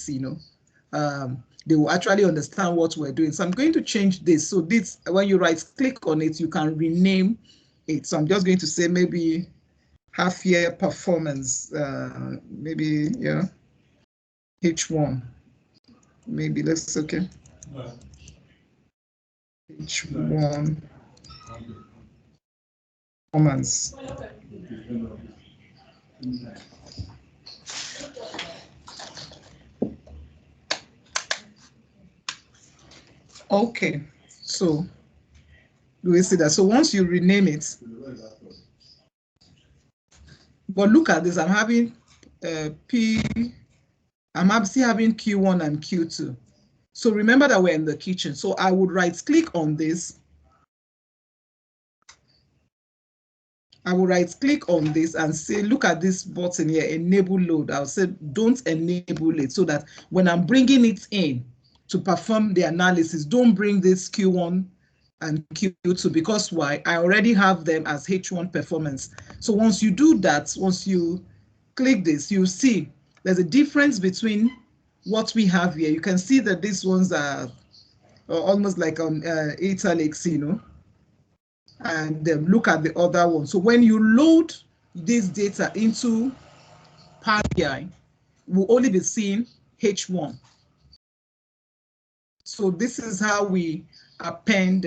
they will actually understand what we're doing. So I'm going to change this. So this, when you right click on it, you can rename it. So I'm just going to say maybe half year performance, maybe, H1. Maybe let's, okay. H1 performance. Okay, so do we see that? So once you rename it, but look at this, I'm having I'm still having Q1 and Q2. So remember that we're in the kitchen. So I would right click on this. I will right click on this and say, look at this button here, enable load. I'll say, don't enable it, so that when I'm bringing it in to perform the analysis, don't bring this Q1 and Q2, because why? I already have them as H1 performance. So once you do that, once you click this, you see there's a difference between what we have here. You can see that these ones are almost like on italics, and look at the other one. So when you load this data into Power BI, we'll only be seeing H1. So this is how we append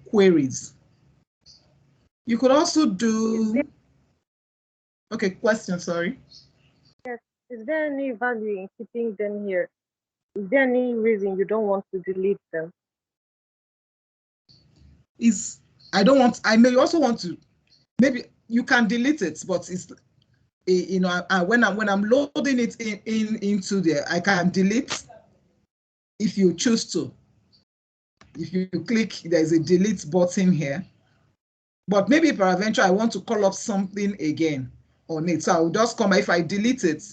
queries. You could also do, okay, question, sorry. Yes. Is there any value in keeping them here? Is there any reason you don't want to delete them? I may also want to, maybe you can delete it, but it's, when I'm loading it into there, I can delete if you choose to. If you click, there's a delete button here. But maybe peradventure I want to call up something again on it. So I'll just come, if I delete it,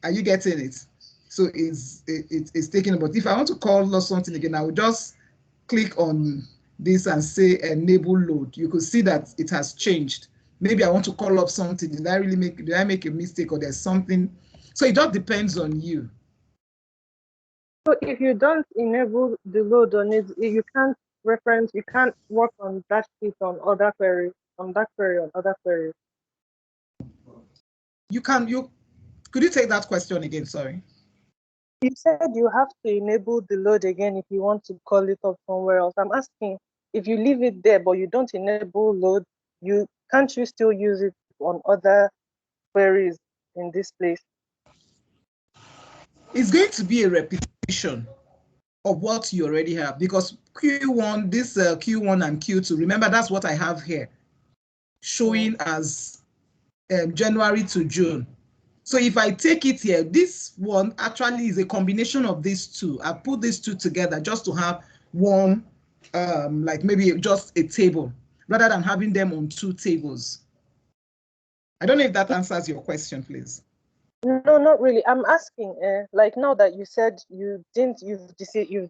are you getting it? So it's taken, but if I want to call up something again, I will just click on this and say enable load. You could see that it has changed. Maybe I want to call up something. Did I make a mistake, or there's something? So it just depends on you. So if you don't enable the load on it, you can't work on that sheet on other queries, on that query on other queries. Could you take that question again? Sorry. You said you have to enable the load again if you want to call it up somewhere else. I'm asking, if you leave it there but you don't enable load, can't you still use it on other queries in this place? It's going to be a repetition of what you already have, because Q1, this Q1 and Q2, remember that's what I have here, showing as January to June. So if I take it here, this one actually is a combination of these two. I put these two together just to have one, like maybe just a table, rather than having them on two tables. I don't know if that answers your question, please. No, not really. I'm asking, like now that you said you've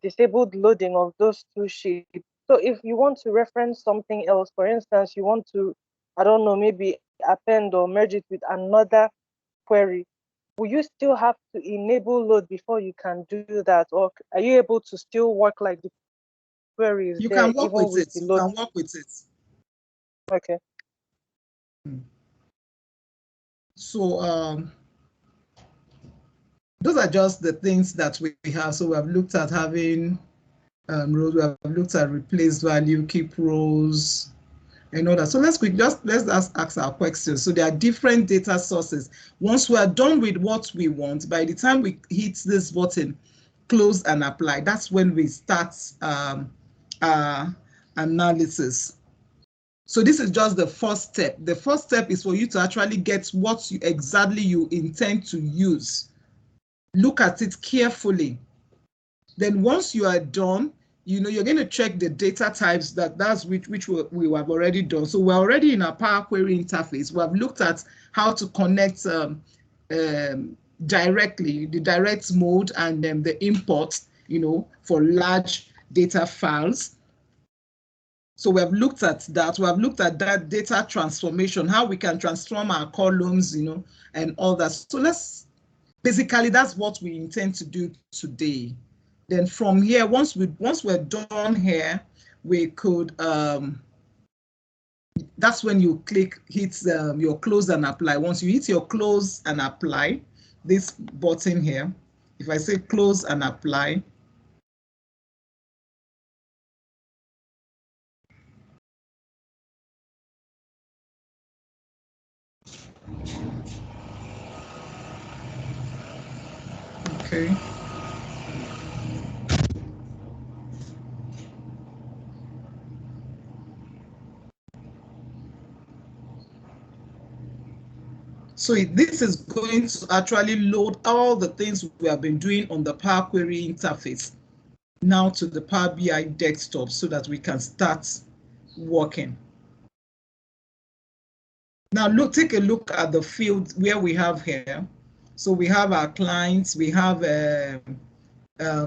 disabled loading of those two sheets. So if you want to reference something else, for instance, you want to, I don't know, maybe append or merge it with another query, will you still have to enable load before you can do that? Or are you able to still work like the query is You there can work even with it. the You load? can work with it. Okay. So those are just the things that we have. So we have looked at having rows. We have looked at replace value, keep rows, and all that. So let's just ask our questions. So there are different data sources. Once we are done with what we want, by the time we hit this button, close and apply, that's when we start analysis. So this is just the first step. The first step is for you to actually get what exactly you intend to use. Look at it carefully. Then once you are done, you're going to check the data types that's which we have already done. So we're already in our Power Query interface. We have looked at how to connect directly, the direct mode, and the import, for large data files. So we have looked at that. We have looked at that data transformation, how we can transform our columns, and all that. So basically, that's what we intend to do today. Then from here, once we're done here, we could, that's when you hit your close and apply. Once you hit your close and apply, this button here, if I say close and apply, okay. So this is going to actually load all the things we have been doing on the Power Query interface now to the Power BI desktop so that we can start working. Now take a look at the field where we have here. So we have our clients, we have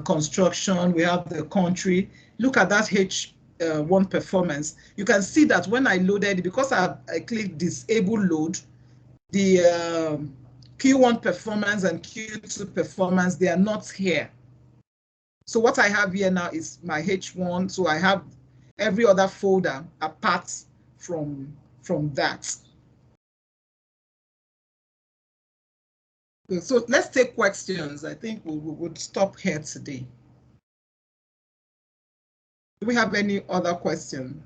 construction, we have the country. Look at that H1 performance. You can see that when I loaded, because I clicked disable load, the Q1 performance and Q2 performance, they are not here. So what I have here now is my H1. So I have every other folder apart from that. So let's take questions. I think we would stop here today. Do we have any other questions?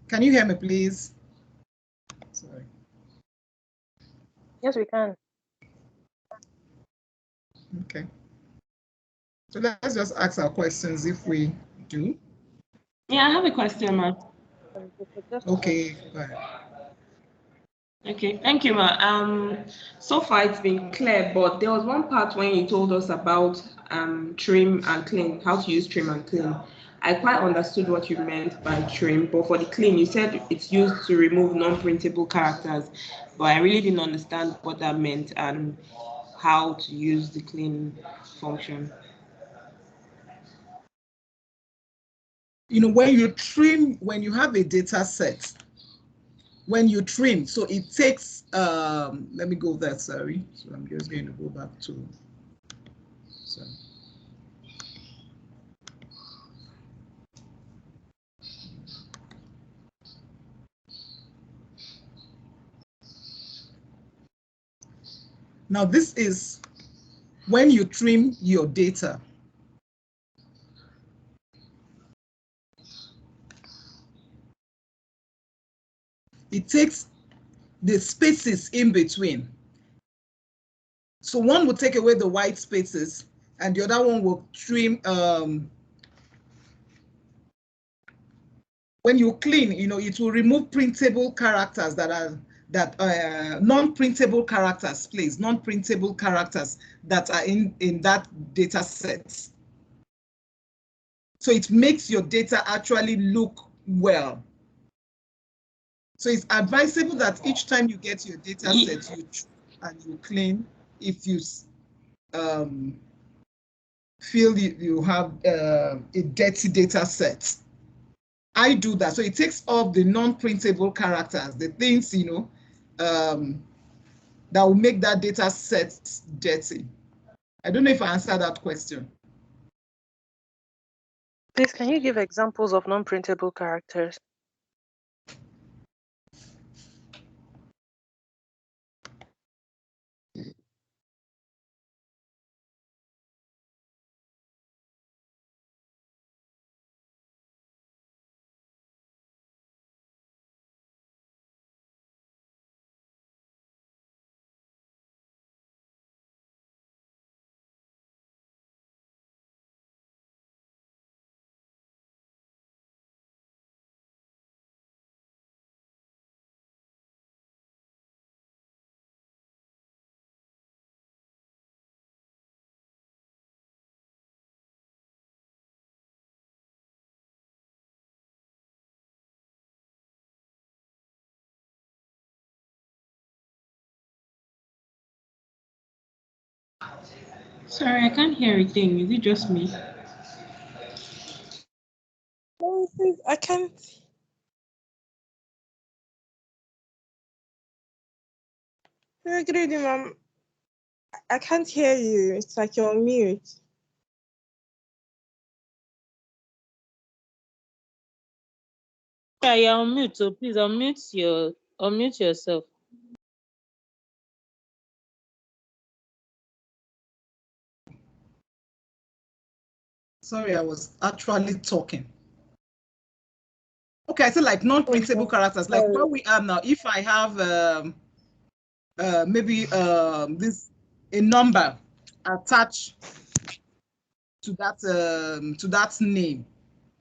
Can you hear me, please? Sorry. Yes, we can. Okay. So let's just ask our questions if we do. Yeah, I have a question, ma. Okay, go ahead. Okay, thank you, ma. So far it's been clear, but there was one part when you told us about trim and clean, how to use trim and clean. I quite understood what you meant by trim, but for the clean, you said it's used to remove non-printable characters, but I really didn't understand what that meant and how to use the clean function. You know, when you trim, when you have a data set, when you trim, so it takes, let me go there, sorry. So I'm just going to go back to, so. Now this is when you trim your data. It takes the spaces in between. So one will take away the white spaces and the other one will trim, when you clean, you know, it will remove printable characters non-printable characters, please, non-printable characters that are in that data set. So it makes your data actually look well. So it's advisable that each time you get your data set, you trim and you clean if you feel you have a dirty data set. I do that. So it takes off the non-printable characters, the things, you know, that will make that data set dirty. I don't know if I answered that question. Please, can you give examples of non-printable characters? Sorry, I can't hear a thing. Is it just me? I can't. Good evening, ma'am. I can't hear you. It's like you're on mute. Yeah, you're on mute, so please unmute yourself. Sorry, I was actually talking. Okay, I said like non-printable characters, like where we are now. If I have maybe a number attached to that name,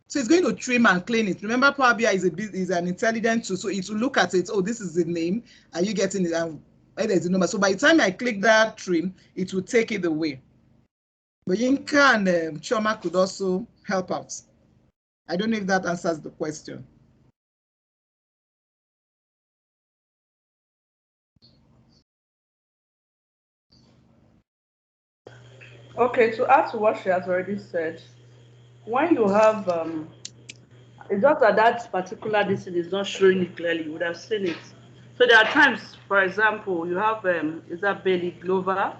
so it's going to trim and clean it. Remember, Power BI is an intelligent tool, so it will look at it. Oh, this is the name. Are you getting it? And there's the number. So by the time I click that trim, it will take it away. But Yinka and Choma could also help out. I don't know if that answers the question. Okay, to add to what she has already said, when you have it's just that that particular decision is not showing it clearly, you would have seen it. So there are times, for example, you have Isabelle Glover,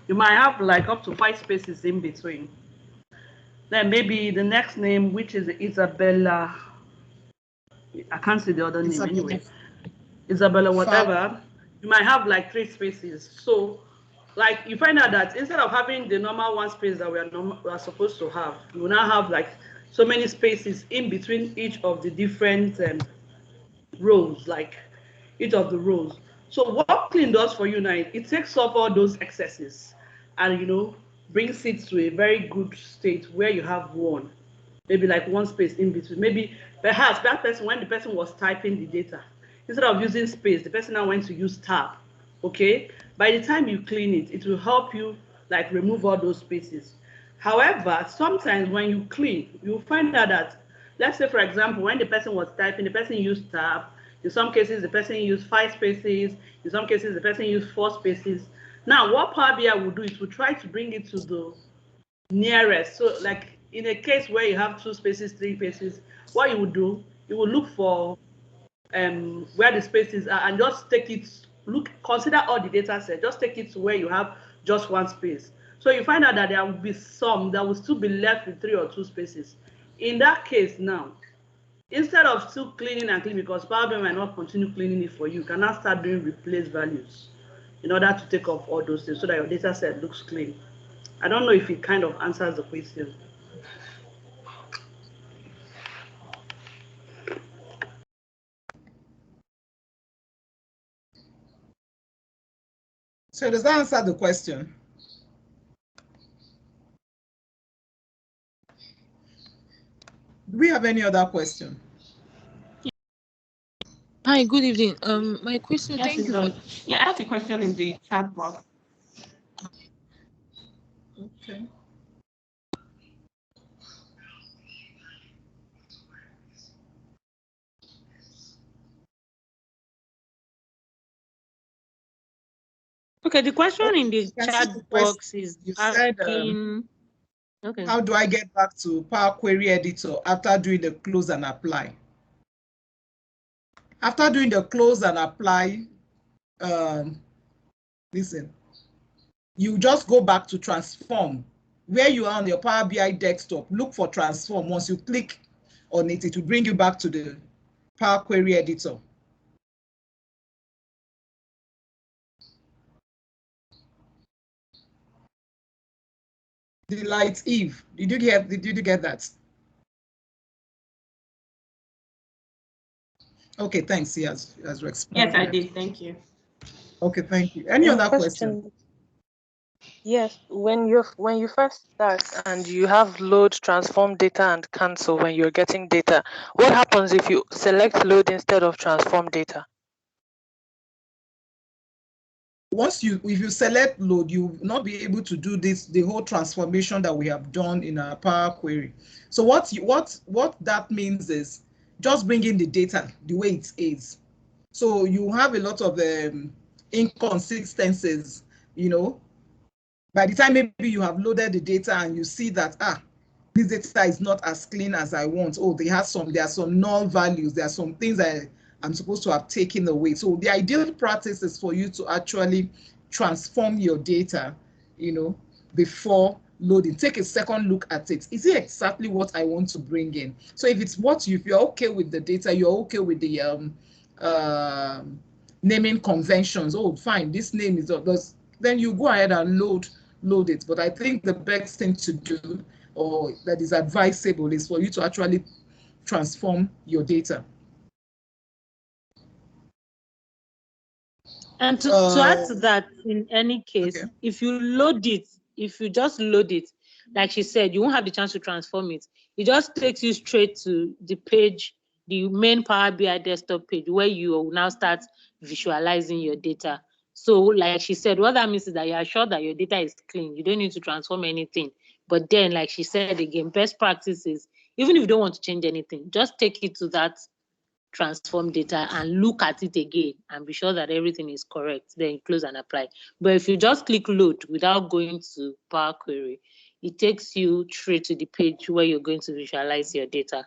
you might have like up to 5 spaces in between. Then maybe the next name, which is Isabella, I can't see the other name anyway. Isabella, whatever, you might have like 3 spaces. So, like you find out that instead of having the normal 1 space that we are supposed to have, you now have like so many spaces in between each of the different rows, like each of the rows. So what clean does for you now, it takes off all those excesses and brings it to a very good state where you have one. maybe like one space in between. Maybe perhaps that person, when the person was typing the data, instead of using space, the person now went to use tab. Okay, by the time you clean it, it will help you like remove all those spaces. However, sometimes when you clean, you'll find out that, let's say for example, when the person was typing, the person used tab. In some cases, the person used 5 spaces. In some cases, the person used 4 spaces. Now, what Power BI will do is will try to bring it to the nearest. So like in a case where you have 2 spaces, 3 spaces, what you would do, you will look for where the spaces are and just take it, consider all the data set, just take it to where you have just 1 space. So you find out that there will be some that will still be left with 3 or 2 spaces. In that case now, instead of still cleaning and cleaning, because Power BI might not continue cleaning it for you, you can now start doing replace values in order to take off all those things so that your data set looks clean. I don't know if it kind of answers the question. So does that answer the question? Do we have any other question? Hi, good evening. My question. Yes, Thank you for. yeah, I have a question in the chat box. Okay. Okay, the question in the chat box is asking, okay. How do I get back to Power Query Editor after doing the close and apply? After doing the close and apply, listen, you just go back to transform. Where you are on your Power BI desktop, look for transform. Once you click on it, it will bring you back to the Power Query Editor. Delight Eve, did you get that? Okay, thanks. He has responded. Yes, I did. Thank you. Okay, thank you. Any other question? Yes, when you first start and you have load, transform data, and cancel when you're getting data, what happens if you select load instead of transform data? If you select load, you will not be able to do the whole transformation that we have done in our Power Query. So what that means is just bring in the data the way it is. So you have a lot of inconsistencies, by the time maybe you have loaded the data and you see that, this data is not as clean as I want. Oh, there are some null values. There are some things that I'm supposed to have taken away. So the ideal practice is for you to actually transform your data, before loading. Take a second look at it. Is it exactly what I want to bring in? So if you're okay with the data, you're okay with the naming conventions. Oh, fine, this name is those. Then you go ahead and load it. But I think the best thing to do, or that is advisable, is for you to actually transform your data. And to add to that, in any case, okay, if you just load it, like she said, you won't have the chance to transform it. It just takes you straight to the page, the main Power BI desktop page, where you will now start visualizing your data. So like she said, what that means is that you are sure that your data is clean. You don't need to transform anything. But then, like she said again, best practice is, even if you don't want to change anything, just take it to that transform data and look at it again and be sure that everything is correct, then close and apply. But if you just click load without going to Power Query, it takes you straight to the page where you're going to visualize your data.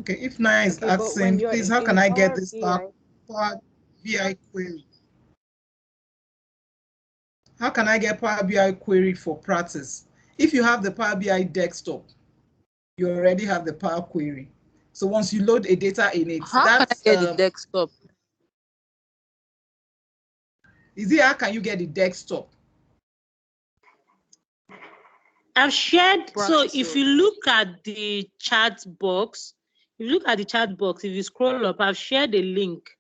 Okay, if Naya is asking, please, how can I get this Power BI query? How can I get Power BI query for practice? If you have the Power BI desktop, you already have the Power Query. So once you load a data in it, how can I get the desktop? How can you get the desktop? I've shared. So if you look at the chat box, if you scroll up, I've shared a link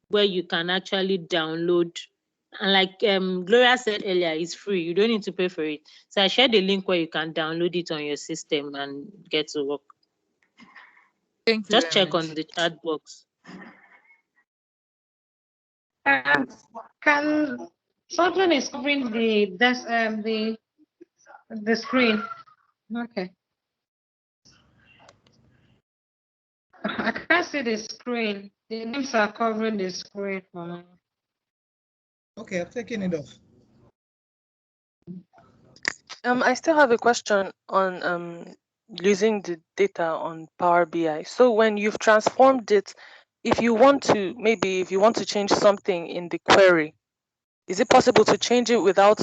where you can actually download And like Gloria said earlier, it's free. You don't need to pay for it. So I shared the link where you can download it on your system and get to work. Thank you. Just check on the chat box. Can something is covering the screen? Okay. I can't see the screen. The names are covering the screen for me. Okay, I've taken it off. I still have a question on using the data on Power BI. So when you've transformed it, if you want to change something in the query, is it possible to change it without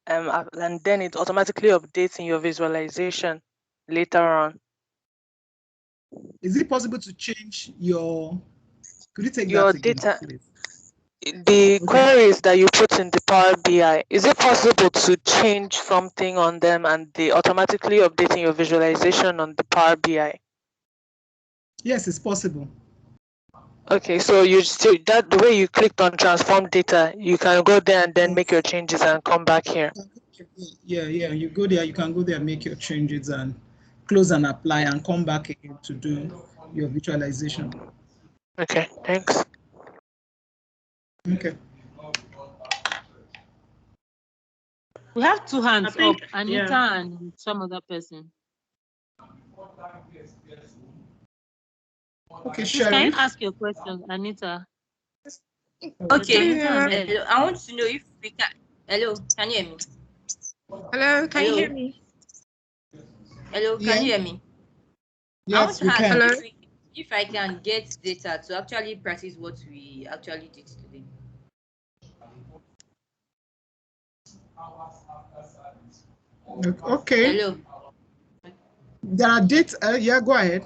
and then it automatically updates in your visualization later on? Is it possible to change your? Could you take Your that again, data, please? the Okay. queries that you put in the Power BI, is it possible to change something on them and they automatically update in your visualization on the Power BI? Yes, it's possible. Okay, so you still that the way you clicked on transform data, you can go there and then make your changes and come back here. Yeah. You go there. You can go there, make your changes, and close and apply, and come back again to do your visualization. Okay, thanks. Okay. We have two hands think, up, Anita yeah. and some other person. Okay, Please, can Sherry. you ask your question, Anita? Okay. Anita. Hello. I want to know if we can. Hello, can you hear me? Hello, can you hear me? Hello, can Yeah. you hear me? Yes, I want to we ask can. Hello? if I can get data to actually practice what we actually did today. Okay. Hello. There are dates. Yeah, go ahead.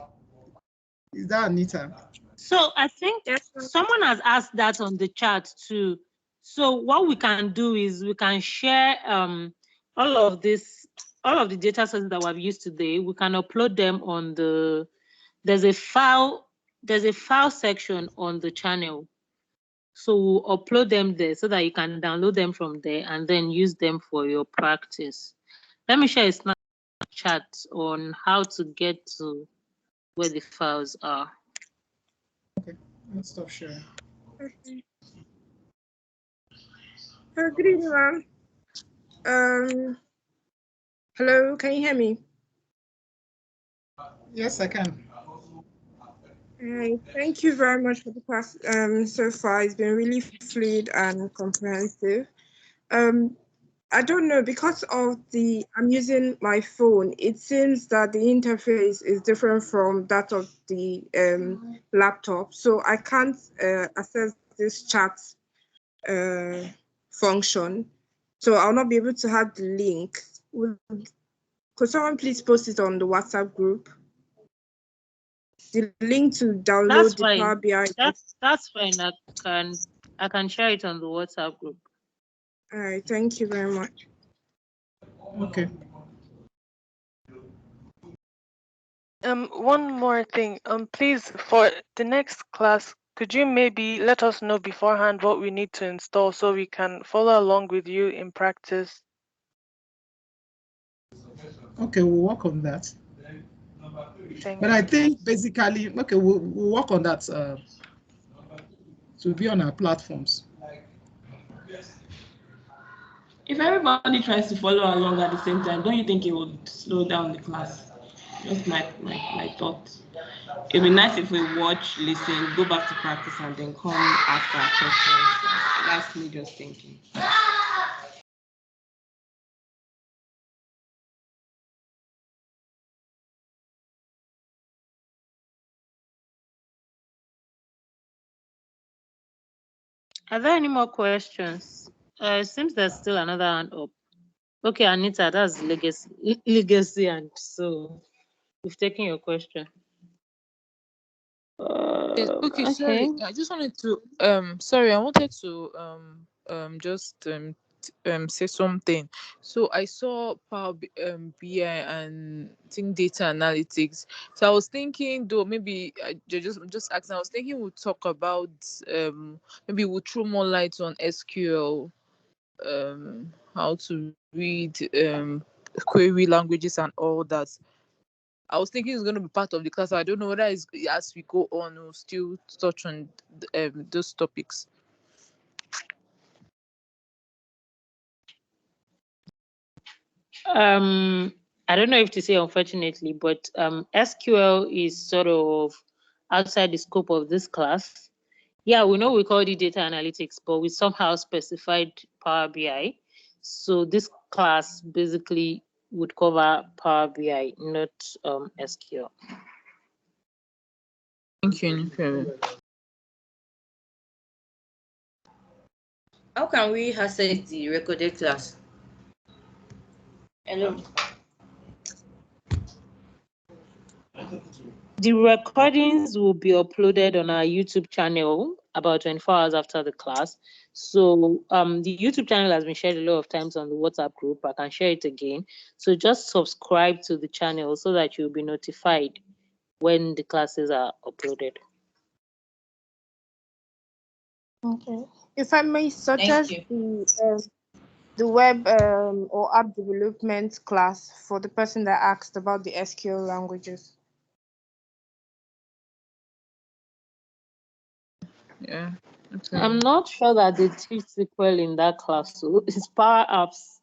Is that Anita? So I think someone has asked that on the chat too. So what we can do is we can share all of the data sets that we've used today. We can upload them on there's a file section on the channel. So we'll upload them there so that you can download them from there and then use them for your practice. Let me share a Snapchat on how to get to where the files are. Okay, let's stop sharing. Okay. Good evening, ma'am. Hello, can you hear me? Yes, I can. Thank you very much for the class so far. It's been really fluid and comprehensive. I don't know, because I'm using my phone, it seems that the interface is different from that of the laptop. So I can't access this chat function. So I'll not be able to have the link. Could someone please post it on the WhatsApp group? The link to download the Power BI. That's fine. I can share it on the WhatsApp group. All right, thank you very much. Okay. One more thing. Please, for the next class, could you maybe let us know beforehand what we need to install so we can follow along with you in practice? Okay, we'll work on that. But I think basically, okay, we'll work on that to be on our platforms. If everybody tries to follow along at the same time, don't you think it would slow down the class? Just my thought. It'd be nice if we watch, listen, go back to practice, and then come ask our questions. That's me just thinking. Are there any more questions? It seems there's still another hand up. Okay, Anita, that's legacy, and so we've taken your question. Okay, sorry. I just wanted to sorry, I wanted to just say something. So I saw Power BI and think data analytics. So I was thinking, though, maybe I just asking. I was thinking we'll talk about maybe we'll throw more light on SQL how to read query languages and all that. I was thinking it's going to be part of the class. I don't know whether it's, as we go on, we'll still touch on those topics. I don't know if to say unfortunately, but SQL is sort of outside the scope of this class. Yeah, we know we call it data analytics, but we somehow specified Power BI. So this class basically would cover Power BI, not SQL. Thank you, Nifemi. How can we access the recorded class? Hello. The recordings will be uploaded on our YouTube channel about 24 hours after the class. So the YouTube channel has been shared a lot of times on the WhatsApp group. I can share it again. So just subscribe to the channel so that you'll be notified when the classes are uploaded. Okay. If I may suggest the web or app development class for the person that asked about the SQL languages. Yeah. Okay. I'm not sure that they teach SQL in that class. So it's Power Apps.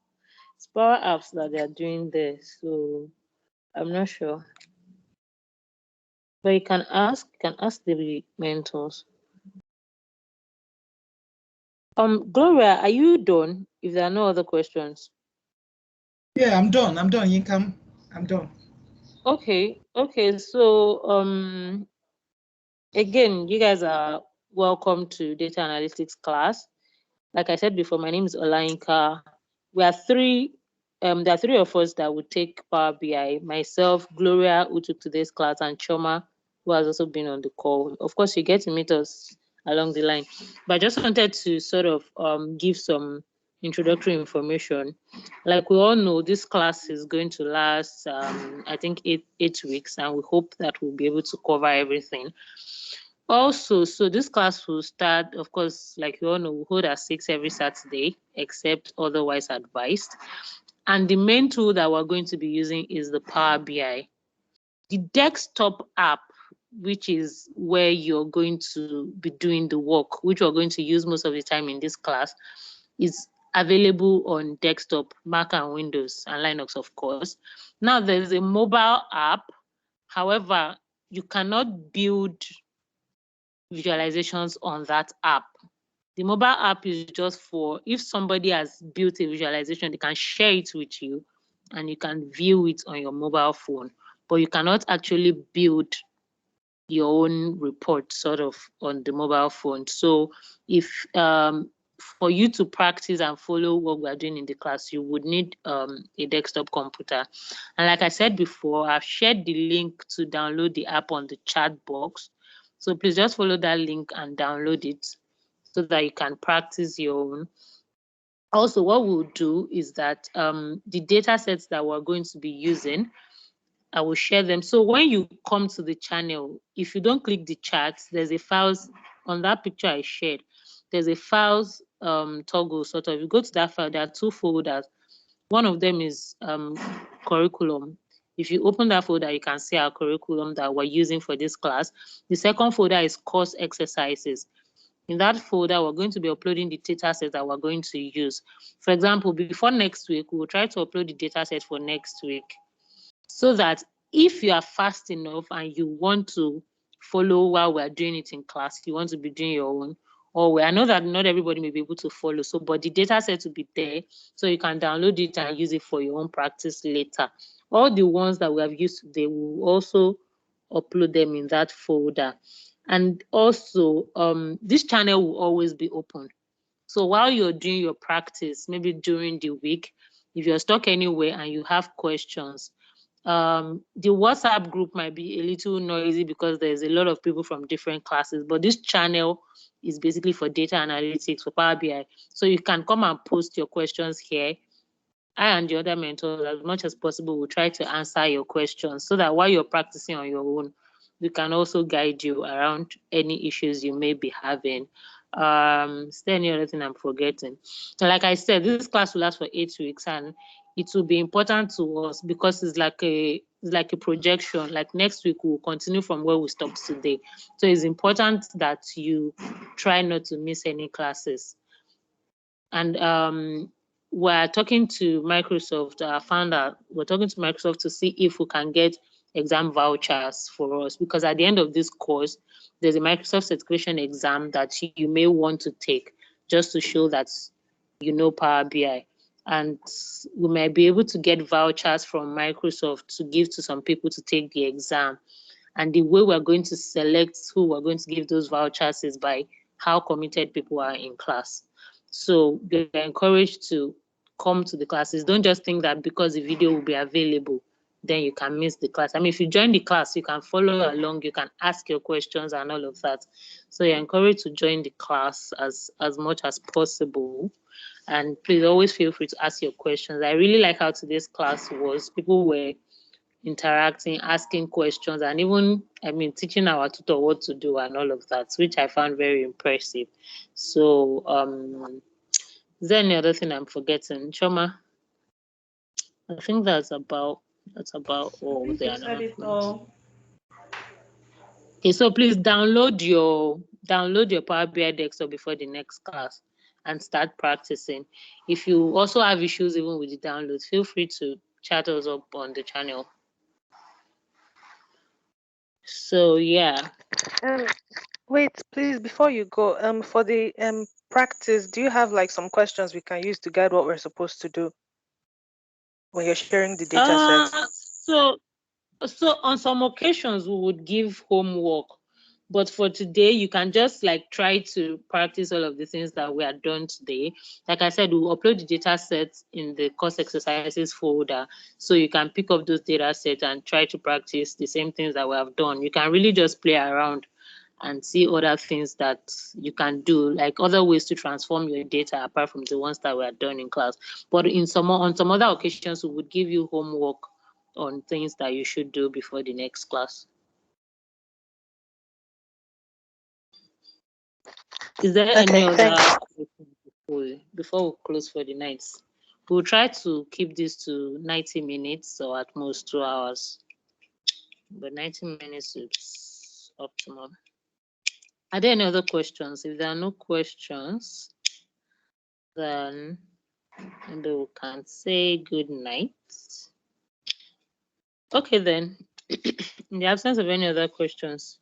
It's Power Apps that they are doing there. So I'm not sure. But you can ask the mentors. Gloria, are you done? If there are no other questions. Yeah, I'm done. I'm done, Yinkam. I'm done. Okay. So again, you guys are welcome to data analytics class. Like I said before, my name is Olainka. We are three. There are three of us that would take Power BI. Myself, Gloria, who took today's class, and Choma, who has also been on the call. Of course, you get to meet us along the line. But I just wanted to sort of give some introductory information. Like we all know, this class is going to last, I think, eight weeks, and we hope that we'll be able to cover everything. Also, so this class will start, of course, like you all know, we hold at 6 every Saturday, except otherwise advised. And the main tool that we're going to be using is the Power BI. The desktop app, which is where you're going to be doing the work, which we're going to use most of the time in this class, is available on desktop, Mac and Windows, and Linux, of course. Now, there's a mobile app. However, you cannot build visualizations on that app. The mobile app is just for if somebody has built a visualization, they can share it with you and you can view it on your mobile phone, but you cannot actually build your own report sort of on the mobile phone. So if for you to practice and follow what we're doing in the class, you would need a desktop computer. And like I said before, I've shared the link to download the app on the chat box. So please just follow that link and download it so that you can practice your own. Also, what we'll do is that the data sets that we're going to be using, I will share them. So when you come to the channel, if you don't click the charts, there's a files on that picture I shared. There's a files toggle sort of. If you go to that file, there are two folders. One of them is curriculum. If you open that folder, you can see our curriculum that we're using for this class. The second folder is course exercises. In that folder, we're going to be uploading the data set that we're going to use. For example, before next week, we'll try to upload the data set for next week, so that if you are fast enough and you want to follow while we're doing it in class, you want to be doing your own, or I know that not everybody may be able to follow, so but the data set will be there, so you can download it and use it for your own practice later. All the ones that we have used today, we will also upload them in that folder. And also, this channel will always be open. So while you're doing your practice, maybe during the week, if you're stuck anywhere and you have questions, the WhatsApp group might be a little noisy because there's a lot of people from different classes, but this channel is basically for data analytics, for Power BI. So you can come and post your questions here. I and the other mentors, as much as possible, will try to answer your questions so that while you're practicing on your own, we can also guide you around any issues you may be having. Is there any other thing I'm forgetting? Like I said, this class will last for 8 weeks, and it will be important to us because it's like a projection. Like next week we'll continue from where we stopped today. So it's important that you try not to miss any classes. And we're talking to Microsoft. I found out we're talking to Microsoft to see if we can get exam vouchers for us, because at the end of this course, there's a Microsoft certification exam that you may want to take just to show that you know Power BI. And we might be able to get vouchers from Microsoft to give to some people to take the exam. And the way we're going to select who we're going to give those vouchers is by how committed people are in class. So you're encouraged to come to the classes. Don't just think that because the video will be available, then you can miss the class. I mean, if you join the class, you can follow along, you can ask your questions and all of that. So you're encouraged to join the class as much as possible. And please always feel free to ask your questions. I really like how today's class was. People were interacting, asking questions, and even, I mean, teaching our tutor what to do and all of that, which I found very impressive. So, is there any other thing I'm forgetting? Choma? I think that's about all the announcements. Okay, so please download your Power BI desktop before the next class and start practicing. If you also have issues even with the downloads, feel free to chat us up on the channel. So yeah. Wait, please, before you go, for the practice, do you have like some questions we can use to guide what we're supposed to do when you're sharing the data set? So on some occasions we would give homework, but for today you can just like try to practice all of the things that we had done today. Like I said, we'll upload the data sets in the course exercises folder, so you can pick up those data sets and try to practice the same things that we have done. You can really just play around and see other things that you can do, like other ways to transform your data apart from the ones that were done in class. But on some other occasions, we would give you homework on things that you should do before the next class. Is there any other questions before we close for the night? We'll try to keep this to 90 minutes or at most 2 hours, but 90 minutes is optimum. Are there any other questions? If there are no questions, then we can say good night. Okay, then. In the absence of any other questions,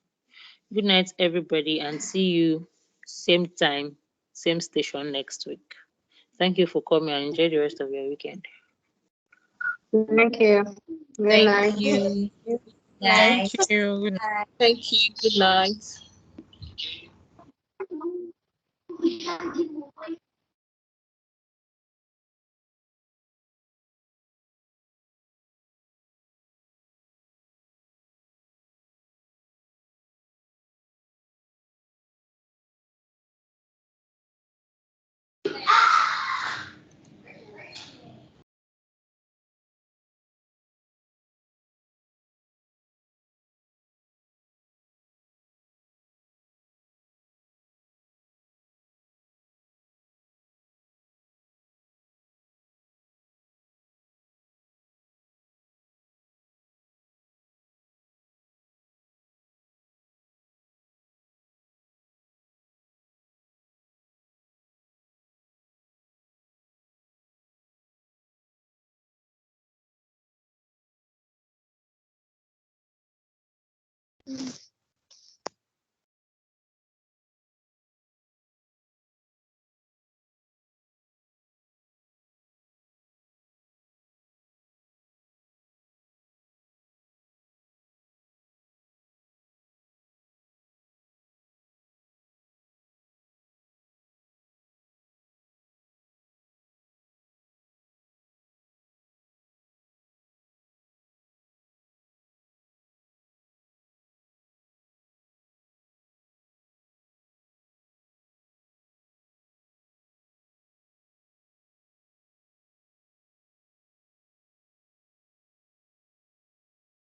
good night, everybody, and see you same time, same station next week. Thank you for coming and enjoy the rest of your weekend. Thank you. Good night. Thank you. Thank you. Good night. Thank you. Good night.